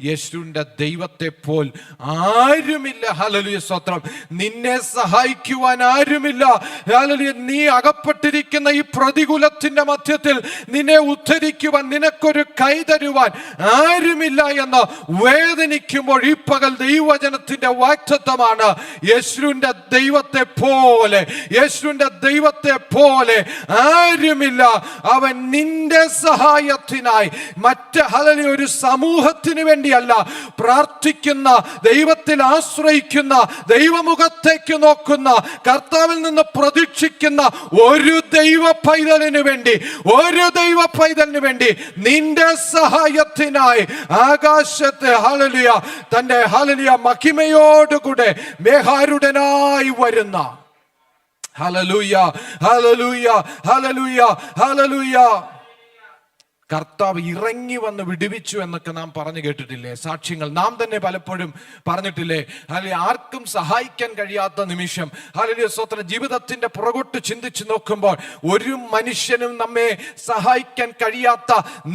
Speaker 1: യേശുവിൻ്റെ ദൈവത്തെ പോൽ ആരുമില്ല. ഹല്ലേലൂയ സ്തോത്രം. നിന്നെ സഹായിക്കുവാൻ ആരുമില്ല. ഹല്ലേലൂയ നീ അകപ്പെട്ടിരിക്കുന്ന ഈ പ്രതികൂലത്തിന്റെ മധ്യത്തിൽ നിന്നെ ഉദ്ധരിക്കുവാൻ, നിനക്കൊരു കൈ തരുവാൻ ആരുമില്ല എന്ന് വേദനിക്കുമ്പോൾ ഈ പകൽ ദൈവവചനത്തിന്റെ വാഗ്ദത്തമാണ്, യേശുവിൻ്റെ ദൈവത്തെ പോലെ, യേശുവിൻ്റെ ദൈവത്തെ പോലെ ആരുമില്ല. അവൻ നിന്റെ സഹായത്തിനായി മറ്റ് ഹല്ലേലൂയ ഒരു സമൂഹത്തിന് വേണ്ടിയല്ല പ്രാർത്ഥിക്കുന്ന, ദൈവത്തിൽ ആശ്രയിക്കുന്ന, ദൈവമുഖത്തേക്ക് നോക്കുന്ന, കർത്താവിൽ നിന്ന് പ്രതീക്ഷിക്കുന്ന ഒരു ദൈവ പൈതലിന് വേണ്ടി, ഒരു ദൈവ പൈതലിന് വേണ്ടി നിന്റെ സഹായത്തിനായി ആകാശത്തെ ഹല്ലേലൂയ തന്റെ ഹല്ലേലൂയ മഹിമയോടുകൂടെ മേഘാരുടനായി വരുന്ന ഹല്ലേലൂയ ഹല്ലേലൂയ ഹല്ലേലൂയ ഹല്ലേലൂയ കർത്താവ് ഇറങ്ങി വന്ന് വിടുവിച്ചു എന്നൊക്കെ നാം പറഞ്ഞു കേട്ടിട്ടില്ലേ? സാക്ഷ്യങ്ങൾ നാം തന്നെ പലപ്പോഴും പറഞ്ഞിട്ടില്ലേ? അല്ലെങ്കിൽ ആർക്കും സഹായിക്കാൻ കഴിയാത്ത നിമിഷം, ഹല്ലേലൂയ സ്തോത്രം, ജീവിതത്തിന്റെ പുറകോട്ട് ചിന്തിച്ചു നോക്കുമ്പോൾ ഒരു മനുഷ്യനും നമ്മെ സഹായിക്കാൻ കഴിയാത്ത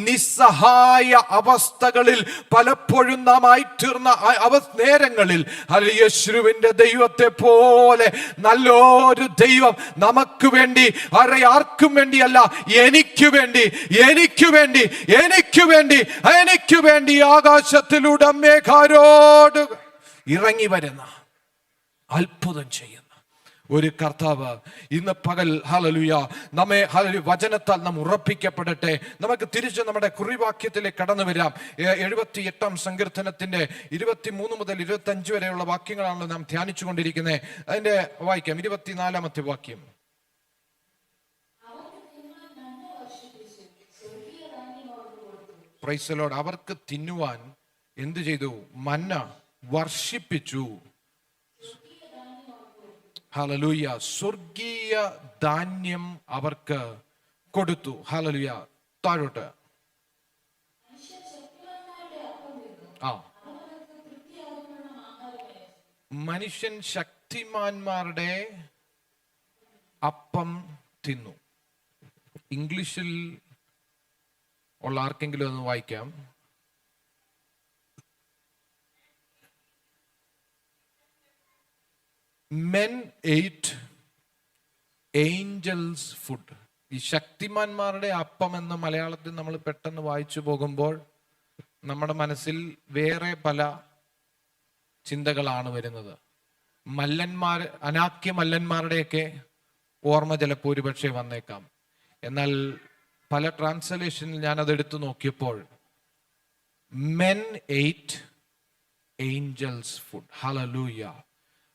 Speaker 1: നിസ്സഹായ അവസ്ഥകളിൽ പലപ്പോഴും നാം ആയിത്തീർന്ന നേരങ്ങളിൽ യേശുവിന്റെ ദൈവത്തെ പോലെ നല്ലൊരു ദൈവം നമുക്ക് വേണ്ടി, ആർക്കും വേണ്ടിയല്ല, എനിക്ക് വേണ്ടി, എനിക്ക് വേണ്ടി, എനിക്ക് വേണ്ടി, എനിക്ക് വേണ്ടി ആകാശത്തിലൂടെ മേഘാരോട് ഇറങ്ങി വരുന്ന, അത്ഭുതം ചെയ്യുന്ന ഒരു കർത്താവ് ഇന്ന് പകൽ ഹല്ലേലൂയ നമ്മെ ഹല്ലേലൂയ വചനത്താൽ നാം ഉറപ്പിക്കപ്പെടട്ടെ. നമുക്ക് തിരിച്ച് നമ്മുടെ കുറിവാക്യത്തിലേക്ക് കടന്നു വരാം. 78-ാം സങ്കീർത്തനത്തിന്റെ 23 മുതൽ 25 വരെയുള്ള വാക്യങ്ങളാണല്ലോ നാം ധ്യാനിച്ചു കൊണ്ടിരിക്കുന്നത്. അതിന്റെ വായിക്കാം. 24-ാമത്തെ വാക്യം. Price the Lord. അവർക്ക് തിന്നുവാൻ എന്ത് ചെയ്തു? മന്ന വർഷിപ്പിച്ചു. ഹല്ലേലൂയ. സ്വർഗീയ ധാന്യം അവർക്ക് കൊടുത്തു. ഹല്ലേലൂയ. താഴോട്ട്. മനുഷ്യൻ ശക്തിമാന്മാരുടെ അപ്പം തിന്നു. ഇംഗ്ലീഷിൽ ഉള്ള ആർക്കെങ്കിലും ഒന്ന് വായിക്കാം. Men ate angels food. ഈ ശക്തിമാന്മാരുടെ അപ്പം എന്ന് മലയാളത്തിൽ നമ്മൾ പെട്ടെന്ന് വായിച്ചു പോകുമ്പോൾ നമ്മുടെ മനസ്സിൽ വേറെ പല ചിന്തകളാണ് വരുന്നത്. മല്ലന്മാർ, അനാക്യ മല്ലന്മാരുടെയൊക്കെ ഓർമ്മ ചിലപ്പോൾ ഒരുപക്ഷെ വന്നേക്കാം. എന്നാൽ പല ട്രാൻസ്ലേഷനിൽ ഞാൻ അതെടുത്തു നോക്കിയപ്പോൾ men ate angels food. Hallelujah,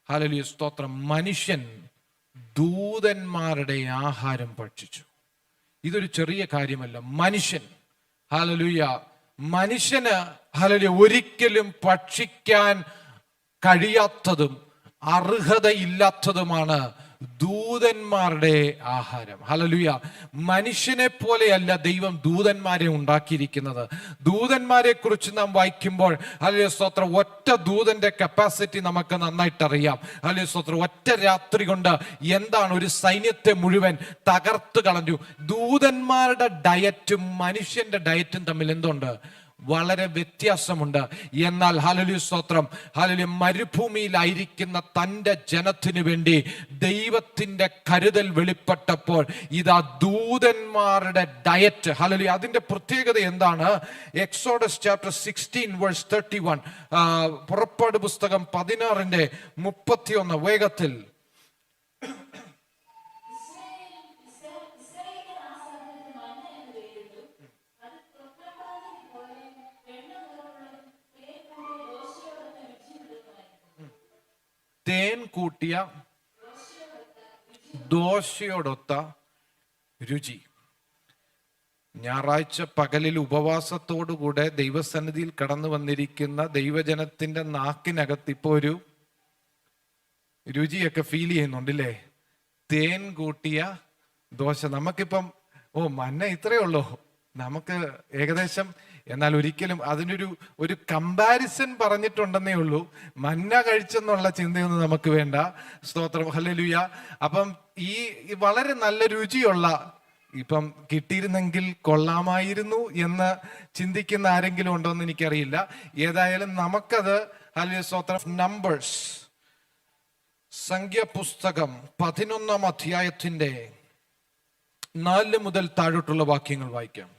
Speaker 1: hallelujah, സ്തോത്രം. മനുഷ്യൻ ദൂതന്മാരുടെ ആഹാരം ഭക്ഷിച്ചു. ഇതൊരു ചെറിയ കാര്യമല്ല. മനുഷ്യൻ, ഹല്ലേലൂയ, മനുഷ്യന്, ഹല്ലേലൂയ, ഒരിക്കലും ഭക്ഷിക്കാൻ കഴിയാത്തതും അർഹതയില്ലാത്തതുമാണ് ദൂതന്മാരുടെ ആഹാരം. ഹല്ലേലൂയ. മനുഷ്യനെ പോലെയല്ല ദൈവം ദൂതന്മാരെ ഉണ്ടാക്കിയിരിക്കുന്നത്. ദൂതന്മാരെ കുറിച്ച് നാം വായിക്കുമ്പോൾ, ഹല്ലേലൂയ, സ്തോത്രം, ഒറ്റ ദൂതന്റെ കപ്പാസിറ്റി നമുക്ക് നന്നായിട്ട് അറിയാം. ഹല്ലേലൂയ, സ്തോത്രം. ഒറ്റ രാത്രി കൊണ്ട് എന്താണ് ഒരു സൈന്യത്തെ മുഴുവൻ തകർത്ത് കളഞ്ഞു. ദൂതന്മാരുടെ ഡയറ്റും മനുഷ്യന്റെ ഡയറ്റും തമ്മിൽ എന്തുണ്ട്? വളരെ വ്യത്യാസമുണ്ട്. എന്നാൽ ഹല്ലേലൂയ, സ്തോത്രം, ഹല്ലേലൂയ, മരുഭൂമിയിലായിരിക്കുന്ന തൻ്റെ ജനത്തിനു വേണ്ടി ദൈവത്തിന്റെ കരുതൽ വെളിപ്പെട്ടപ്പോൾ ഇതാ ദൂതന്മാരുടെ ഡയറ്റ്. ഹല്ലേലൂയ. അതിന്റെ പ്രത്യേകത എന്താണ്? എക്സോഡസ് ചാപ്റ്റർ 16 വേഴ്സ് 31, പുറപ്പാട് പുസ്തകം 16:31 വേഗത്തിൽ. തേൻ കൂട്ടിയ ദോശയോടൊത്ത രുചി. ഞായറാഴ്ച പകലിൽ ഉപവാസത്തോടുകൂടെ ദൈവസന്നിധിയിൽ കടന്നു വന്നിരിക്കുന്ന ദൈവജനത്തിന്റെ നാക്കിനകത്ത് ഇപ്പോ ഒരു രുചിയൊക്കെ ഫീൽ ചെയ്യുന്നുണ്ടല്ലേ? തേൻ കൂട്ടിയ ദോശ. നമുക്കിപ്പം മന്ന ഇത്രയേ ഉള്ളൂ, നമുക്ക് ഏകദേശം. എന്നാൽ ഒരിക്കലും അതിനൊരു കമ്പാരിസൺ പറഞ്ഞിട്ടുണ്ടെന്നേ ഉള്ളൂ. മന്ന കഴിച്ചെന്നുള്ള ചിന്തയൊന്നും നമുക്ക് വേണ്ട. സ്തോത്രം, ഹല്ലേലൂയ. അപ്പം ഈ വളരെ നല്ല രുചിയുള്ള, ഇപ്പം കിട്ടിയിരുന്നെങ്കിൽ കൊള്ളാമായിരുന്നു എന്ന് ചിന്തിക്കുന്ന ആരെങ്കിലും ഉണ്ടോ എന്ന് എനിക്കറിയില്ല. ഏതായാലും നമുക്കത്, ഹല്ലേലൂയ, സ്തോത്രം, നമ്പേഴ്സ്, സംഖ്യാപുസ്തകം 11-ാം അധ്യായത്തിന്റെ 4 മുതൽ താഴോട്ടുള്ള വാക്യങ്ങൾ വായിക്കാം.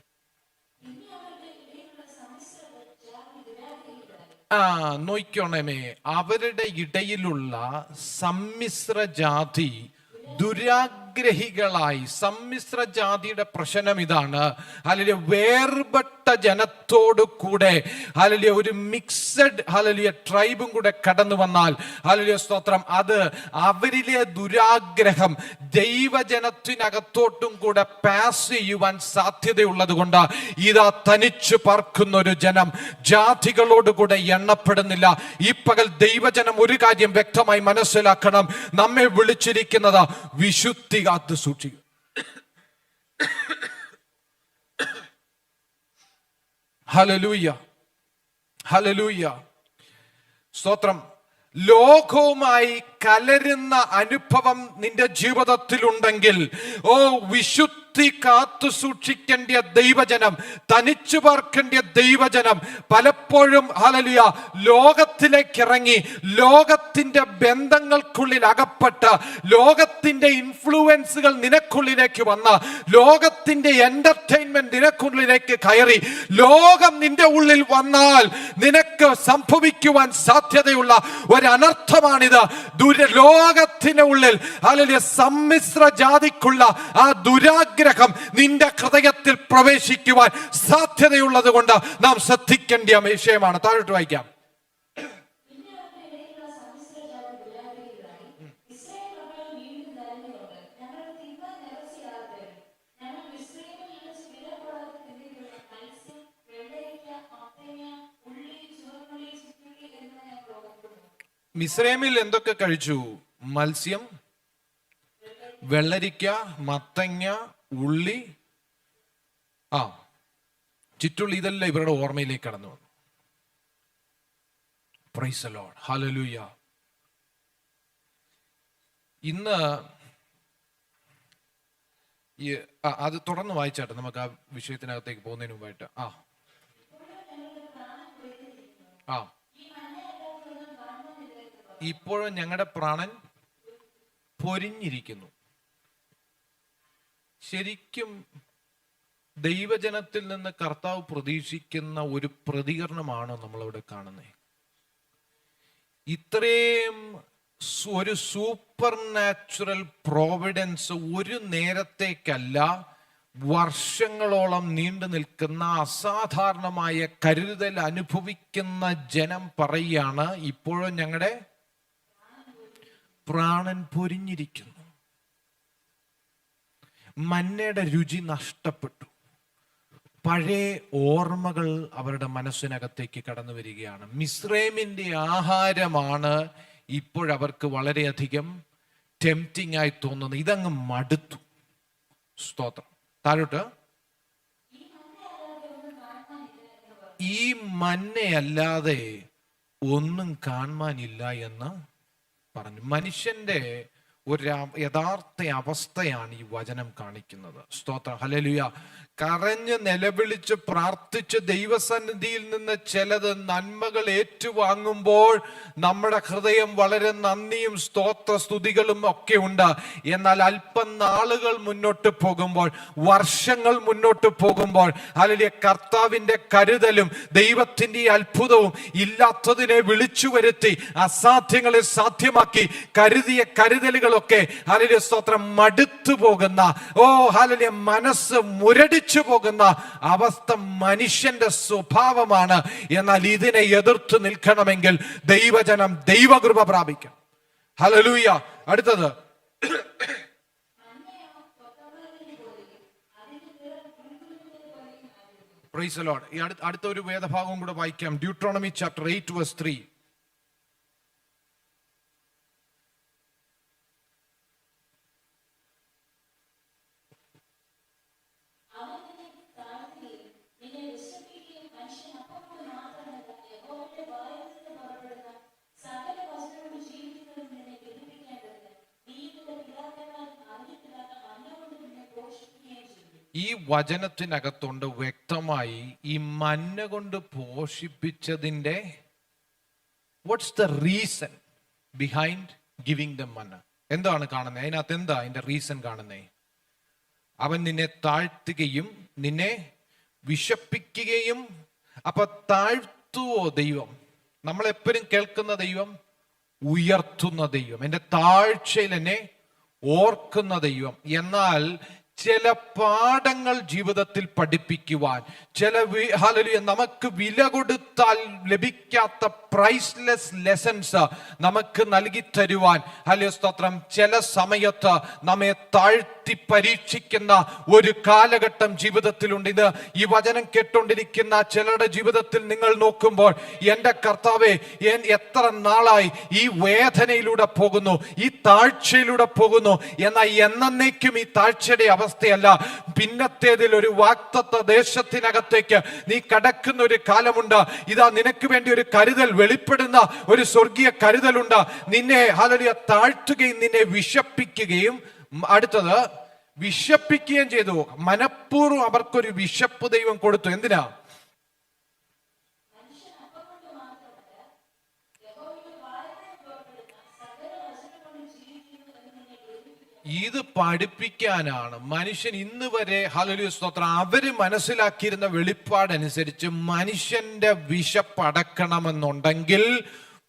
Speaker 1: നോക്കണമേ, അവരുടെ ഇടയിലുള്ള സമ്മിശ്ര ജാതി ദുരാഗ്രഹികളായി. സമ്മിശ്ര ജാതിയുടെ പ്രശ്നം ഇതാണ്. ഹല്ലേലൂയ, വേർപെട്ട ജനത്തോടു കൂടെ, ഹല്ലേലൂയ, ഒരു മിക്സഡ്, ഹല്ലേലൂയ, ട്രൈബും കൂടെ കടന്നു വന്നാൽ, ഹല്ലേലൂയ, സ്തോത്രം, അത് അവരിലെ ദുരാഗ്രഹം ദൈവജനത്തിനകത്തോട്ടും കൂടെ പാസ് ചെയ്യുവാൻ സാധ്യതയുള്ളത് കൊണ്ട് ഇതാ തനിച്ചു പാർക്കുന്ന ഒരു ജനം ജാതികളോടുകൂടെ എണ്ണപ്പെടുന്നില്ല. ഈ പകൽ ദൈവജനം ഒരു കാര്യം വ്യക്തമായി മനസ്സിലാക്കണം. നമ്മെ വിളിച്ചിരിക്കുന്നത് വിശുദ്ധി കാത്തു സൂക്ഷിക്കുക. ഹല്ലേലൂയ, ഹല്ലേലൂയ, സ്തോത്രം. ലോകവുമായി കലരുന്ന അനുഭവം നിന്റെ ജീവിതത്തിലുണ്ടെങ്കിൽ, വിശുദ്ധി കാത്തു സൂക്ഷിക്കേണ്ട ദൈവജനം, തനിച്ചു പാർക്കേണ്ട ദൈവജനം പലപ്പോഴും, ഹല്ലേലൂയ, ലോകത്തിലേക്ക് ഇറങ്ങി ലോകത്തിന്റെ ബന്ധങ്ങൾക്കുള്ളിൽ അകപ്പെട്ട്, ലോകത്തിന്റെ ഇൻഫ്ലുവൻസുകൾ നിനക്കുള്ളിലേക്ക് വന്ന്, ലോകത്തിന്റെ എന്റർടൈൻമെന്റ് നിനക്കുള്ളിലേക്ക് കയറി, ലോകം നിന്റെ ഉള്ളിൽ വന്നാൽ നിനക്ക് സംഭവിക്കുവാൻ സാധ്യതയുള്ള ഒരനർത്ഥമാണിത്. ലോകത്തിന് ഉള്ളിൽ, ഹല്ലേലൂയ, സമ്മിശ്ര ജാതിക്കുള്ള ആ ദുരാഗ്രഹം നിന്റെ ഹൃദയത്തിൽ പ്രവേശിക്കുവാൻ സാധ്യതയുള്ളത് കൊണ്ട് നാം ശ്രദ്ധിക്കേണ്ട വിഷയമാണ്. താഴോട്ട് വായിക്കാം. മിസ്രൈമിൽ എന്തൊക്കെ കഴിച്ചു? മത്സ്യം, വെള്ളരിക്ക, മത്തങ്ങ, ഉള്ളി, ചുറ്റുള്ളി, ഇതെല്ലാം ഇവരുടെ ഓർമ്മയിലേക്ക് കടന്നു വന്നു. Price the Lord, hallelujah. ഇന്ന് അത് തുടർന്ന് വായിച്ചാട്ടെ, നമുക്ക് ആ വിഷയത്തിനകത്തേക്ക് പോകുന്നതിന് മുമ്പായിട്ട്. ഇപ്പോഴും ഞങ്ങളുടെ പ്രാണൻ പൊരിഞ്ഞിരിക്കുന്നു. ശരിക്കും ദൈവജനത്തിൽ നിന്ന് കർത്താവ് പ്രതീക്ഷിക്കുന്ന ഒരു പ്രതികരണമാണോ നമ്മളവിടെ കാണുന്നത്? ഇത്രയും ഒരു സൂപ്പർ നാച്ചുറൽ പ്രോവിഡൻസ് ഒരു നേരത്തേക്കല്ല, വർഷങ്ങളോളം നീണ്ടു നിൽക്കുന്ന അസാധാരണമായ കരുതൽ അനുഭവിക്കുന്ന ജനം പറയുകയാണ്, ഇപ്പോഴും ഞങ്ങളുടെ പ്രാണൻ പൊരിഞ്ഞിരിക്കുന്നു. മന്നയുടെ രുചി നഷ്ടപ്പെട്ടു. പഴയ ഓർമ്മകൾ അവരുടെ മനസ്സിനകത്തേക്ക് കടന്നു വരികയാണ്. മിസ്രൈമിന്റെ ആഹാരമാണ് ഇപ്പോഴവർക്ക് വളരെയധികം ടെംപ്റ്റിംഗ് ആയി തോന്നുന്നത്. ഇതങ്ങ് മടുത്തു. സ്തോത്രം. താഴോട്ട്. ഈ മന്നയല്ലാതെ ഒന്നും കാണാനില്ല എന്ന് പറഞ്ഞു. മനുഷ്യന്റെ ഒരു യഥാർത്ഥ അവസ്ഥയാണ് ഈ വചനം കാണിക്കുന്നത്. സ്തോത്രം. ഹല്ലേലൂയ. കരഞ്ഞ് നിലവിളിച്ച് പ്രാർത്ഥിച്ച് ദൈവസന്നിധിയിൽ നിന്ന് ചിലത് നന്മകൾ ഏറ്റുവാങ്ങുമ്പോൾ നമ്മുടെ ഹൃദയം വളരെ നന്ദിയും സ്തോത്ര സ്തുതികളും ഒക്കെ ഉണ്ട്. എന്നാൽ അല്പം നാളുകൾ മുന്നോട്ട് പോകുമ്പോൾ, വർഷങ്ങൾ മുന്നോട്ട് പോകുമ്പോൾ, ഹല്ലേലൂയ, കർത്താവിന്റെ കരുതലും ദൈവത്തിന്റെ അത്ഭുതവും ഇല്ലാത്തതിനെ വിളിച്ചു വരുത്തി അസാധ്യങ്ങളെ സാധ്യമാക്കി കരുതിയ കരുതലുകളൊക്കെ ഹല്ലേലൂയ സ്തോത്രം മടുത്തു പോകുന്ന, ഹല്ലേലൂയ, മനസ്സ് മുരടിച്ചു പോകുന്ന അവസ്ഥ മനുഷ്യന്റെ സ്വഭാവമാണ്. എന്നാൽ ഇതിനെ എതിർത്ത് നിൽക്കണമെങ്കിൽ ദൈവജനം ദൈവകൃപ പ്രാപിക്കണം. ഹല്ലേലൂയ. അടുത്തത് പ്രൈസ് ദി ലോർഡ്. ഈ അടുത്ത ഒരു വേദഭാഗം കൂടെ വായിക്കാം. Deuteronomy chapter 8 verse 3. ഈ വചനത്തിനകത്തുണ്ട് വ്യക്തമായി ഈ മന്ന കൊണ്ട് പോഷിപ്പിച്ചതിന്റെ what's the reason behind giving the manna. എന്താണ് കാണുന്നത് അതിനകത്ത്? എന്താ അതിന്റെ റീസൺ കാണുന്നേ? അവൻ നിന്നെ താഴ്ത്തുകയും നിന്നെ വിശപ്പിക്കുകയും. അപ്പൊ താഴ്ത്തുവോ ദൈവം? നമ്മളെപ്പോഴും കേൾക്കുന്ന ദൈവം ഉയർത്തുന്ന ദൈവം, എന്റെ താഴ്ചയിൽ എന്നെ ഓർക്കുന്ന ദൈവം. എന്നാൽ ചില പാഠങ്ങൾ ജീവിതത്തിൽ പഠിപ്പിക്കുവാൻ, ചില ഹല്ലേലൂയ നമുക്ക് വില കൊടുത്താൽ ലഭിക്കാത്ത പ്രൈസ്ലെസ് ലെസൺസ് നമുക്ക് നൽകി തരുവാൻ, ഹല്ലേലൂയ സ്തോത്രം, ചില സമയത്ത് നമ്മെ താഴ്ത്തി പരീക്ഷിക്കുന്ന ഒരു കാലഘട്ടം ജീവിതത്തിലുണ്ട്. ഇത് ഈ വചനം കേട്ടുകൊണ്ടിരിക്കുന്ന ചിലരുടെ ജീവിതത്തിൽ നിങ്ങൾ നോക്കുമ്പോൾ, എൻ്റെ കർത്താവേ, എത്ര നാളായി ഈ വേദനയിലൂടെ പോകുന്നു, ഈ താഴ്ചയിലൂടെ പോകുന്നു. എന്നാൽ എന്നേക്കും ഈ താഴ്ചയുടെ അവസ്ഥയല്ല. പിന്നത്തേതിൽ ഒരു വാഗ്ദത്ത ദേശത്തിനകത്തേക്ക് നീ കടക്കുന്ന ഒരു കാലമുണ്ട്. ഇതാ നിനക്ക് വേണ്ടി ഒരു കരുതൽ വെളിപ്പെടുന്ന ഒരു സ്വർഗീയ കരുതലുണ്ട്. നിന്നെ ഹല്ലേലൂയ താഴ്ത്തുകയും നിന്നെ വിശപ്പിക്കുകയും. അടുത്തത് വിശപ്പിക്കുകയും ചെയ്തു. മനഃപൂർവ്വം അവർക്കൊരു വിശപ്പ് ദൈവം കൊടുത്തു. എന്തിനാ? ഇത് പഠിപ്പിക്കാനാണ്. മനുഷ്യൻ ഇന്ന് വരെ ഹല്ലേലൂയ സ്തോത്രം അവര് മനസ്സിലാക്കിയിരുന്ന വെളിപ്പാടനുസരിച്ച് മനുഷ്യന്റെ വിശപ്പടക്കണമെന്നുണ്ടെങ്കിൽ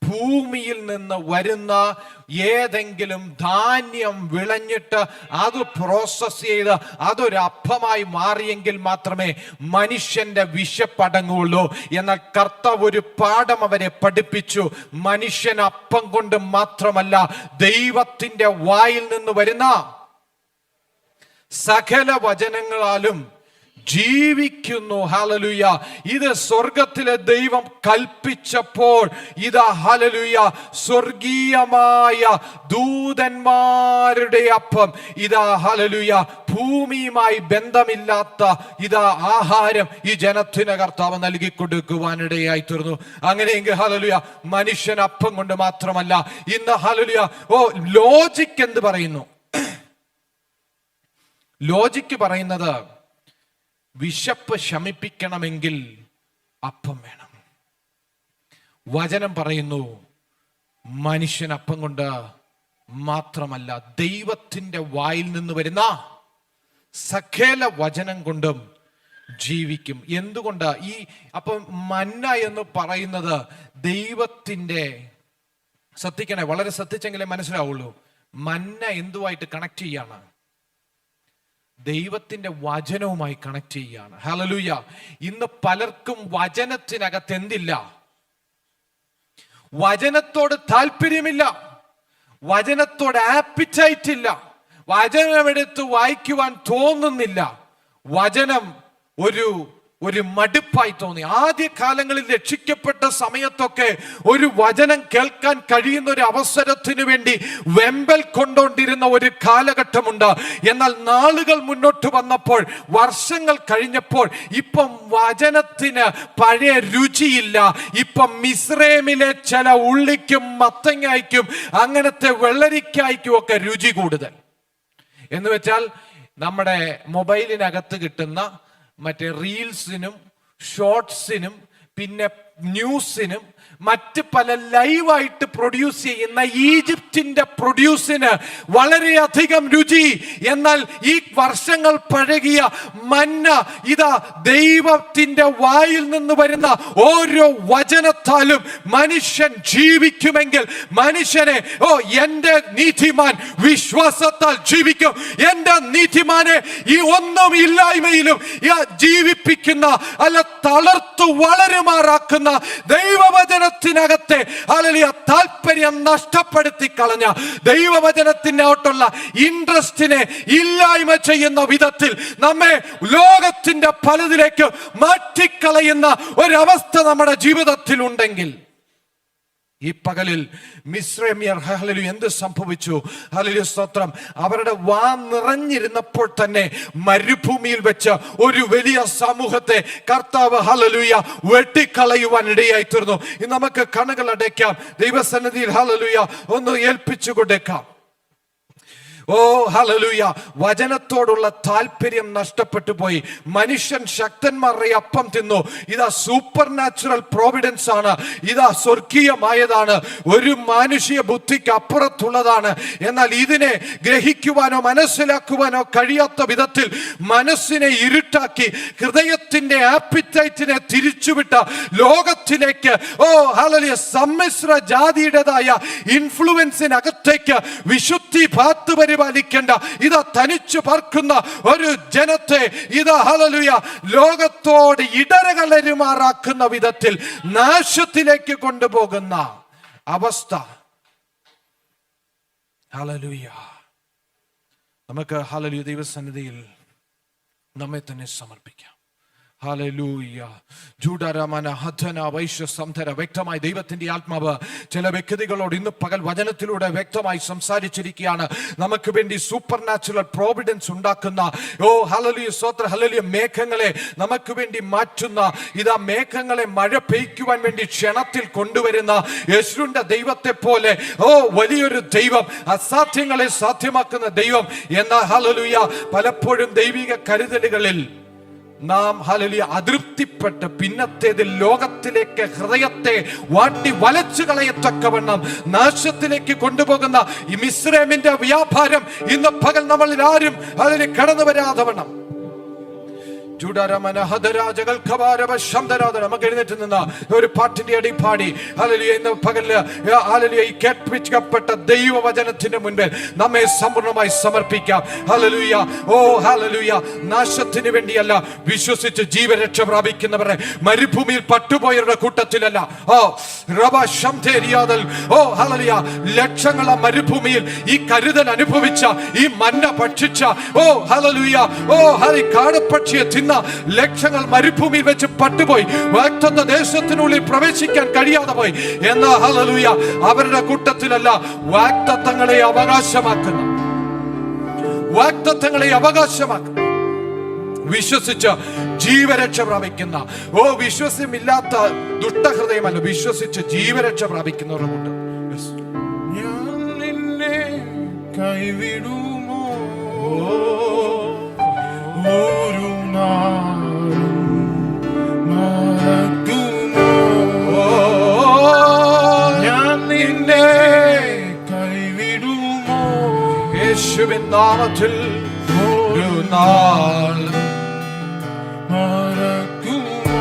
Speaker 1: ഭൂമിയിൽ നിന്ന് വരുന്ന ഏതെങ്കിലും ധാന്യം വിളഞ്ഞിട്ട് അത് പ്രോസസ് ചെയ്ത് അതൊരു അപ്പമായി മാറിയെങ്കിൽ മാത്രമേ മനുഷ്യന്റെ വിശപ്പടങ്ങുള്ളൂ. എന്നാൽ കർത്താവ് ഒരു പാഠം അവരെ പഠിപ്പിച്ചു. മനുഷ്യൻ അപ്പം കൊണ്ട് മാത്രമല്ല, ദൈവത്തിന്റെ വായിൽ നിന്ന് വരുന്ന സകല വചനങ്ങളാലും ജീവിക്കുന്നു. ഹല്ലേലൂയ. ഇത് സ്വർഗത്തിലെ ദൈവം കൽപ്പിച്ചപ്പോൾ ഇതാ ഹല്ലേലൂയ സ്വർഗീയമായ ദൂതന്മാരുടെ അപ്പം, ഇതാ ഹല്ലേലൂയ ഭൂമിയുമായി ബന്ധമില്ലാത്ത ഇതാ ആഹാരം ഈ ജനത്തിന് കർത്താവ് നൽകി കൊടുക്കുവാനിടയായി തീർന്നു. അങ്ങനെയെങ്കിൽ ഹല്ലേലൂയ മനുഷ്യൻ അപ്പം കൊണ്ട് മാത്രമല്ല. ഇന്ന് ഹല്ലേലൂയ ലോജിക്ക് എന്ത് പറയുന്നു? ലോജിക്ക് പറയുന്നത് വിശപ്പ് ശമിപ്പിക്കണമെങ്കിൽ അപ്പം വേണം. വചനം പറയുന്നു മനുഷ്യൻ അപ്പം കൊണ്ട് മാത്രമല്ല, ദൈവത്തിന്റെ വായിൽ നിന്ന് വരുന്ന സകല വചനം കൊണ്ടും ജീവിക്കും. എന്തുകൊണ്ട്? അപ്പം മന്ന എന്ന് പറയുന്നത് ദൈവത്തിന്റെ, ശ്രദ്ധിക്കണേ, വളരെ ശ്രദ്ധിച്ചെങ്കിലേ മനസ്സിലാവുള്ളൂ. മന്ന എന്തുമായിട്ട് കണക്ട് ചെയ്യാണ്? ദൈവത്തിന്റെ വചനവുമായി കണക്ട് ചെയ്യുകയാണ്. ഹല്ലേലൂയ. ഇന്ന് പലർക്കും വചനത്തിനകത്ത് എന്തില്ല? വചനത്തോട് താല്പര്യമില്ല, വചനത്തോട് ആപ്പിറ്റൈറ്റ് ഇല്ല, വചനമെടുത്ത് വായിക്കുവാൻ തോന്നുന്നില്ല. വചനം ഒരു മടുപ്പായി തോന്നി. ആദ്യ കാലങ്ങളിൽ രക്ഷിക്കപ്പെട്ട സമയത്തൊക്കെ ഒരു വചനം കേൾക്കാൻ കഴിയുന്ന ഒരു അവസരത്തിന് വേണ്ടി വെമ്പൽ കൊണ്ടോണ്ടിരുന്ന ഒരു കാലഘട്ടമുണ്ട്. എന്നാൽ നാളുകൾ മുന്നോട്ട് വന്നപ്പോൾ, വർഷങ്ങൾ കഴിഞ്ഞപ്പോൾ ഇപ്പം വചനത്തിന് പഴയ രുചിയില്ല. ഇപ്പം മിസ്രൈമിലെ ചില ഉള്ളിക്കും മത്തങ്ങയ്ക്കും അങ്ങനത്തെ വെള്ളരിക്കായ്ക്കും ഒക്കെ രുചി കൂടുതൽ. എന്ന് വെച്ചാൽ നമ്മുടെ മൊബൈലിനകത്ത് കിട്ടുന്ന മറ്റേ റീൽസിനും ഷോർട്സിനും പിന്നെ ന്യൂസിനും മറ്റ് പല ലൈവായിട്ട് പ്രൊഡ്യൂസ് ചെയ്യുന്ന ഈജിപ്തിന്റെ പ്രൊഡ്യൂസിന് വളരെയധികം രുചി. എന്നാൽ ഈ വർഷങ്ങൾ പഴകിയ മന്ന ഇതാ ദൈവത്തിന്റെ വായിൽ നിന്ന് വരുന്ന ഓരോ വചനത്താലും മനുഷ്യൻ ജീവിക്കുമെങ്കിൽ മനുഷ്യനെ എന്റെ നീതിമാൻ വിശ്വാസത്താൽ ജീവിക്കും, എന്റെ നീതിമാനെ ഈ ഒന്നും ഇല്ലായ്മയിലും ജീവിപ്പിക്കുന്ന അല്ല തളർത്തു വളരുമാറാക്കുന്ന ദൈവവചനത്തിനകത്തെ ഹല്ലേലൂയ താല്പര്യം നഷ്ടപ്പെടുത്തി കളഞ്ഞ, ദൈവവചനത്തിനോട്ടുള്ള ഇൻട്രസ്റ്റിനെ ഇല്ലായ്മ ചെയ്യുന്ന വിധത്തിൽ നമ്മെ ലോകത്തിന്റെ പലതിലേക്ക് മാറ്റിക്കളയുന്ന ഒരവസ്ഥ നമ്മുടെ ജീവിതത്തിൽ ഉണ്ടെങ്കിൽ ഈ പകലിൽ മിസ്രൈമ്യർ ഹല്ലേലൂയ എന്ത് സംഭവിച്ചു? ഹല്ലേലൂയ സ്തോത്രം. അവരുടെ വാ നിറഞ്ഞിരുന്നപ്പോൾ തന്നെ മരുഭൂമിയിൽ വെച്ച് ഒരു വലിയ സമൂഹത്തെ കർത്താവ് ഹല്ലേലൂയ വെട്ടിക്കളയുവാൻ ഇടയായി തീർന്നു. ഇന്ന് നമുക്ക് കണ്ണുകൾ അടയ്ക്കാം, ദൈവസന്നിധിയിൽ ഹല്ലേലൂയ ഒന്ന് ഏൽപ്പിച്ചു കൊടുക്കാം. ഹല്ലേലൂയ. വചനത്തോടുള്ള താല്പര്യം നഷ്ടപ്പെട്ടു പോയി. മനുഷ്യൻ ശക്തന്മാരുടെ അപ്പം തിന്നു. ഇതാ സൂപ്പർ നാച്ചുറൽ പ്രോവിഡൻസ് ആണ്, ഇതാ സ്വർഗീയമായതാണ്, ഒരു മാനുഷിക ബുദ്ധിക്ക് അപ്പുറത്തുള്ളതാണ്. എന്നാൽ ഇതിനെ ഗ്രഹിക്കുവാനോ മനസ്സിലാക്കുവാനോ കഴിയാത്ത വിധത്തിൽ മനസ്സിനെ ഇരുട്ടാക്കി ഹൃദയത്തിന്റെ ആപ്പിറ്റൈറ്റിനെ തിരിച്ചുവിട്ട ലോകത്തിലേക്ക് ഹല്ലേലൂയ സമ്മിശ്ര ജാതിയുടേതായ ഇൻഫ്ലുവൻസിനകത്തേക്ക് വിശുദ്ധി ഭാത്ത് പരിപാലിക്കേണ്ട ഇതാ തനിച്ചു പാർക്കുന്ന ഒരു ജനത്തെ ഇതാ ഹല്ലേലൂയ ലോകത്തോട് ഇടരകളരുമാറാക്കുന്ന വിധത്തിൽ നാശത്തിലേക്ക് കൊണ്ടുപോകുന്ന അവസ്ഥ. ഹല്ലേലൂയ. നമുക്ക് ഹല്ലേലൂയ ദൈവസന്നിധിയിൽ നമ്മെ തന്നെ സമർപ്പിക്കാം. ഹല്ലേലൂയ. ജൂഡാരാമന ഹദ്ധന വൈശ്വസംധര. വ്യക്തമായി ദൈവത്തിന്റെ ആത്മാവ് ചില വ്യക്തികളോട് ഇന്ന് പകൽ വചനത്തിലൂടെ വ്യക്തമായി സംസാരിച്ചിരിക്കുകയാണ്. നമുക്ക് വേണ്ടി സൂപ്പർ നാച്ചുറൽ പ്രോവിഡൻസ് ഉണ്ടാക്കുന്ന ഹല്ലേലൂയ സ്തോത്രം ഹല്ലേലൂയ മേഘങ്ങളെ നമുക്ക് വേണ്ടി മാറ്റുന്ന ഇതാ മേഘങ്ങളെ മഴ പെയ്ക്കുവാൻ വേണ്ടി ക്ഷണത്തിൽ കൊണ്ടുവരുന്ന യേശുവിന്റെ ദൈവത്തെ പോലെ വലിയൊരു ദൈവം, അസാധ്യങ്ങളെ സാധ്യമാക്കുന്ന ദൈവം എന്ന ഹല്ലേലൂയ പലപ്പോഴും ദൈവിക കരുതലുകളിൽ നാം ഹല്ലേലൂയ അതൃപ്തിപ്പെട്ട് പിന്നത്തേതിൽ ലോകത്തിലേക്ക് ഹൃദയത്തെ വാട്ടി വലച്ചു കളയത്തക്കവണ്ണം നാശത്തിലേക്ക് കൊണ്ടുപോകുന്ന ഈ മിസ്രൈമിന്റെ വ്യാപാരം ഇന്ന് പകൽ നമ്മളിൽ ആരും അതിന് കടന്നു വരാതെ വണ്ണം നമുക്ക് എഴുന്നേറ്റ് നിന്ന് ഒരു പാട്ടിന്റെ അടി പാടി ഹല്ലേലൂയ ഇന്ന് പകല് ഹല്ലേലൂയ ഈ കേൾപ്പിക്കപ്പെട്ട ദൈവവചനത്തിന്റെ മുൻപിൽ നമ്മെ സമ്പൂർണ്ണമായി സമർപ്പിക്കാം. ഹല്ലേലൂയ. ഹല്ലേലൂയ. നാശത്തിന് വേണ്ടിയല്ല, വിശ്വസിച്ച് ജീവരക്ഷ പ്രാപിക്കുന്നവരെ മരുഭൂമിയിൽ പട്ടുപോയവരുടെ കൂട്ടത്തിലല്ല. ഹല്ലേലൂയ. ലക്ഷങ്ങളെ മരുഭൂമിയിൽ ഈ കരുതൽ അനുഭവിച്ച, ഈ മന്ന ഭക്ഷിച്ച ഹല്ലേലൂയ കാടപ്പക്ഷിയെ തിന്ന ലക്ഷങ്ങൾ മരുഭൂമിയിൽ വെച്ച് പട്ടുപോയി, വാഗ്ദത്ത ദേശത്തിനുള്ളിൽ പ്രവേശിക്കാൻ കഴിയാതെ പോയി. എന്നാൽ ഹല്ലേലൂയ അവരുടെ കൂട്ടത്തിലല്ല, വാഗ്ദത്തങ്ങളെ അവകാശമാക്കുന്ന വിശ്വസിച്ച് ജീവരക്ഷ പ്രാപിക്കുന്ന വിശ്വാസമില്ലാത്ത ദുഷ്ടഹൃദയമല്ല, വിശ്വസിച്ച് ജീവരക്ഷ പ്രാപിക്കുന്നവരുടെ കൂട്ടം.
Speaker 4: ഞാൻ നിന്നെ കൈവിടുമോ ഒരു നാളും മറക്കുമോ? ഞാൻ നിന്നെ കൈവിടുമോ?
Speaker 1: യേശുവിൻ നാമത്തിൽ ഒരു നാൾ
Speaker 4: മറക്കുമോ?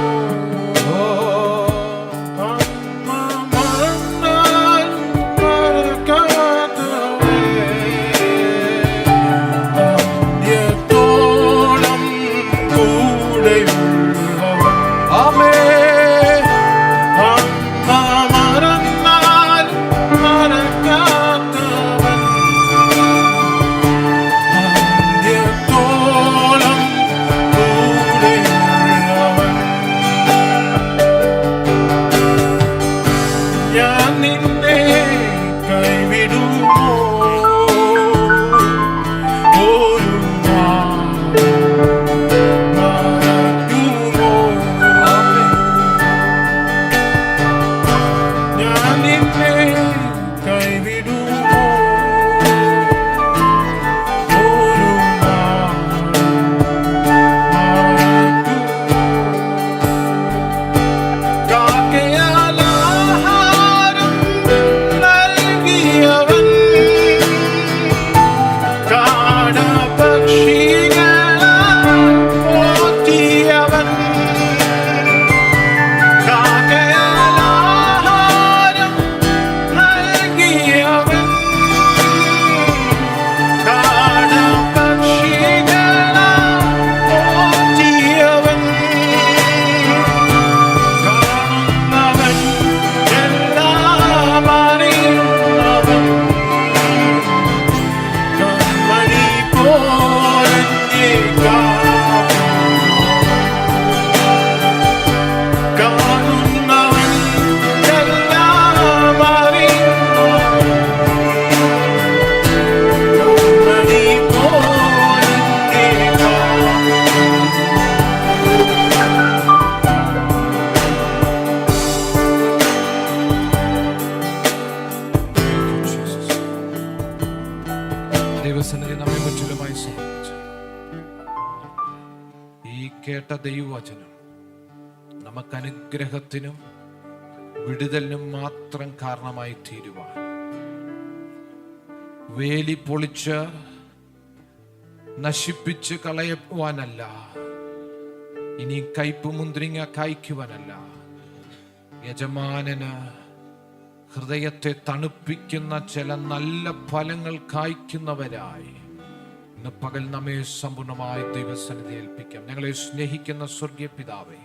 Speaker 4: പോറ്റിയവൻ കാകയാലാഹാരം നൽകിയവൻ കാടപക്ഷികളെ പോറ്റിയവൻ കാണുന്നവൻ എല്ലാം അറിയുന്നവൻ കൺമണി പോലെന്നെ കാണുന്നവൻ എല്ലാം അറിയുന്നവൻ കൺമണി പോലെന്നെ
Speaker 1: ദൈവസന്നിധി നമ്മെ മുற்றிലുമായി സമർപ്പിച്ചു. ഈ കേട്ട ദൈവവചനം നമുക്ക് അനുഗ്രഹത്തിനും വിടുതലിനും മാത്രം കാരണമായി തീരുവാൻ, വേലി പൊളിച്ച് നശിപ്പിച്ച് കളയുവാനല്ല, ഇനി കയ്പ് മുന്തിരിങ്ങ കായ്ക്കുവാനല്ല, യജമാനന് ഹൃദയത്തെ തണുപ്പിക്കുന്ന ചില നല്ല ഫലങ്ങൾ കായ്ക്കുന്നവരായി ഇന്ന് പകൽ നമ്മെ സമ്പൂർണ്ണമായി ദൈവസന്നിധി ഏൽപ്പിക്കാം. ഞങ്ങളെ സ്നേഹിക്കുന്ന സ്വർഗീയ പിതാവേ,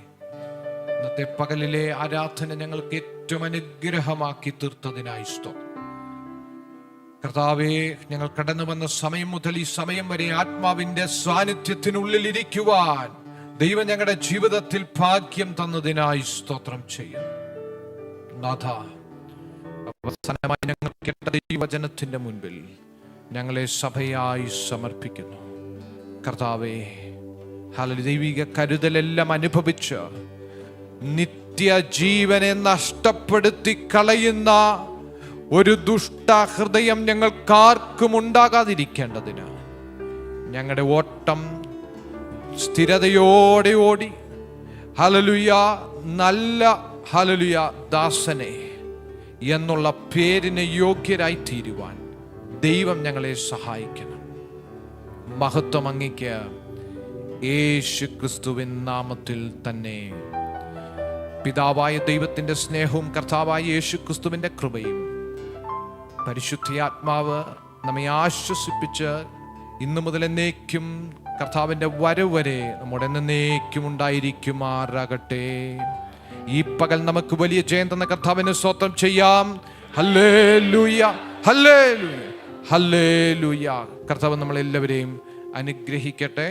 Speaker 1: ഇന്നത്തെ പകലിലെ ആരാധന ഞങ്ങൾക്ക് ഏറ്റവും അനുഗ്രഹമാക്കി തീർത്തതിനായി സ്തോത്രം. കർത്താവേ, ഞങ്ങൾ കടന്നു വന്ന സമയം മുതൽ ഈ സമയം വരെ ആത്മാവിന്റെ സാന്നിധ്യത്തിനുള്ളിൽ ഇരിക്കുവാൻ ദൈവം ഞങ്ങളുടെ ജീവിതത്തിൽ ഭാഗ്യം തന്നതിനായി സ്തോത്രം ചെയ്യുന്നു. നാഥ, അവസാനമായി ഞങ്ങൾ കേട്ട ദൈവവചനത്തിന്റെ മുൻപിൽ ഞങ്ങളെ സഭയായി സമർപ്പിക്കുന്നു. കർത്താവേ, ദൈവിക കരുതലെല്ലാം അനുഭവിച്ച് നിത്യജീവനെ നഷ്ടപ്പെടുത്തി കളയുന്ന ഒരു ദുഷ്ട ഹൃദയം ഞങ്ങൾക്കാർക്കും ഉണ്ടാകാതിരിക്കേണ്ടതിന് ഞങ്ങളുടെ ഓട്ടം സ്ഥിരതയോടെ ഓടി ഹല്ലേലൂയ നല്ല ഹല്ലേലൂയ ദാസനെ എന്നുള്ള പേരിന് യോഗ്യരായി തീരുവാൻ ദൈവം ഞങ്ങളെ സഹായിക്കണം. മഹത്വം അങ്ങയ്ക്ക് യേശു ക്രിസ്തുവിൻ നാമത്തിൽ തന്നെ. പിതാവായ ദൈവത്തിന്റെ സ്നേഹവും കർത്താവായ യേശു ക്രിസ്തുവിന്റെ കൃപയും പരിശുദ്ധാത്മാവ് നമ്മെ ആശ്വസിപ്പിച്ച് ഇന്നു മുതൽ എന്നേക്കും കർത്താവിന്റെ വരവ് വരെ നമ്മുടെ എന്നേക്കും ഉണ്ടായിരിക്കുമാറാകട്ടെ. ഈ പകൽ നമുക്ക് വലിയ ജയം തന്ന കർത്താവിന് സ്തോത്രം ചെയ്യാം. Hallelujah, hallelujah, hallelujah. കർത്താവ് നമ്മളെല്ലാവരെയും അനുഗ്രഹിക്കട്ടെ.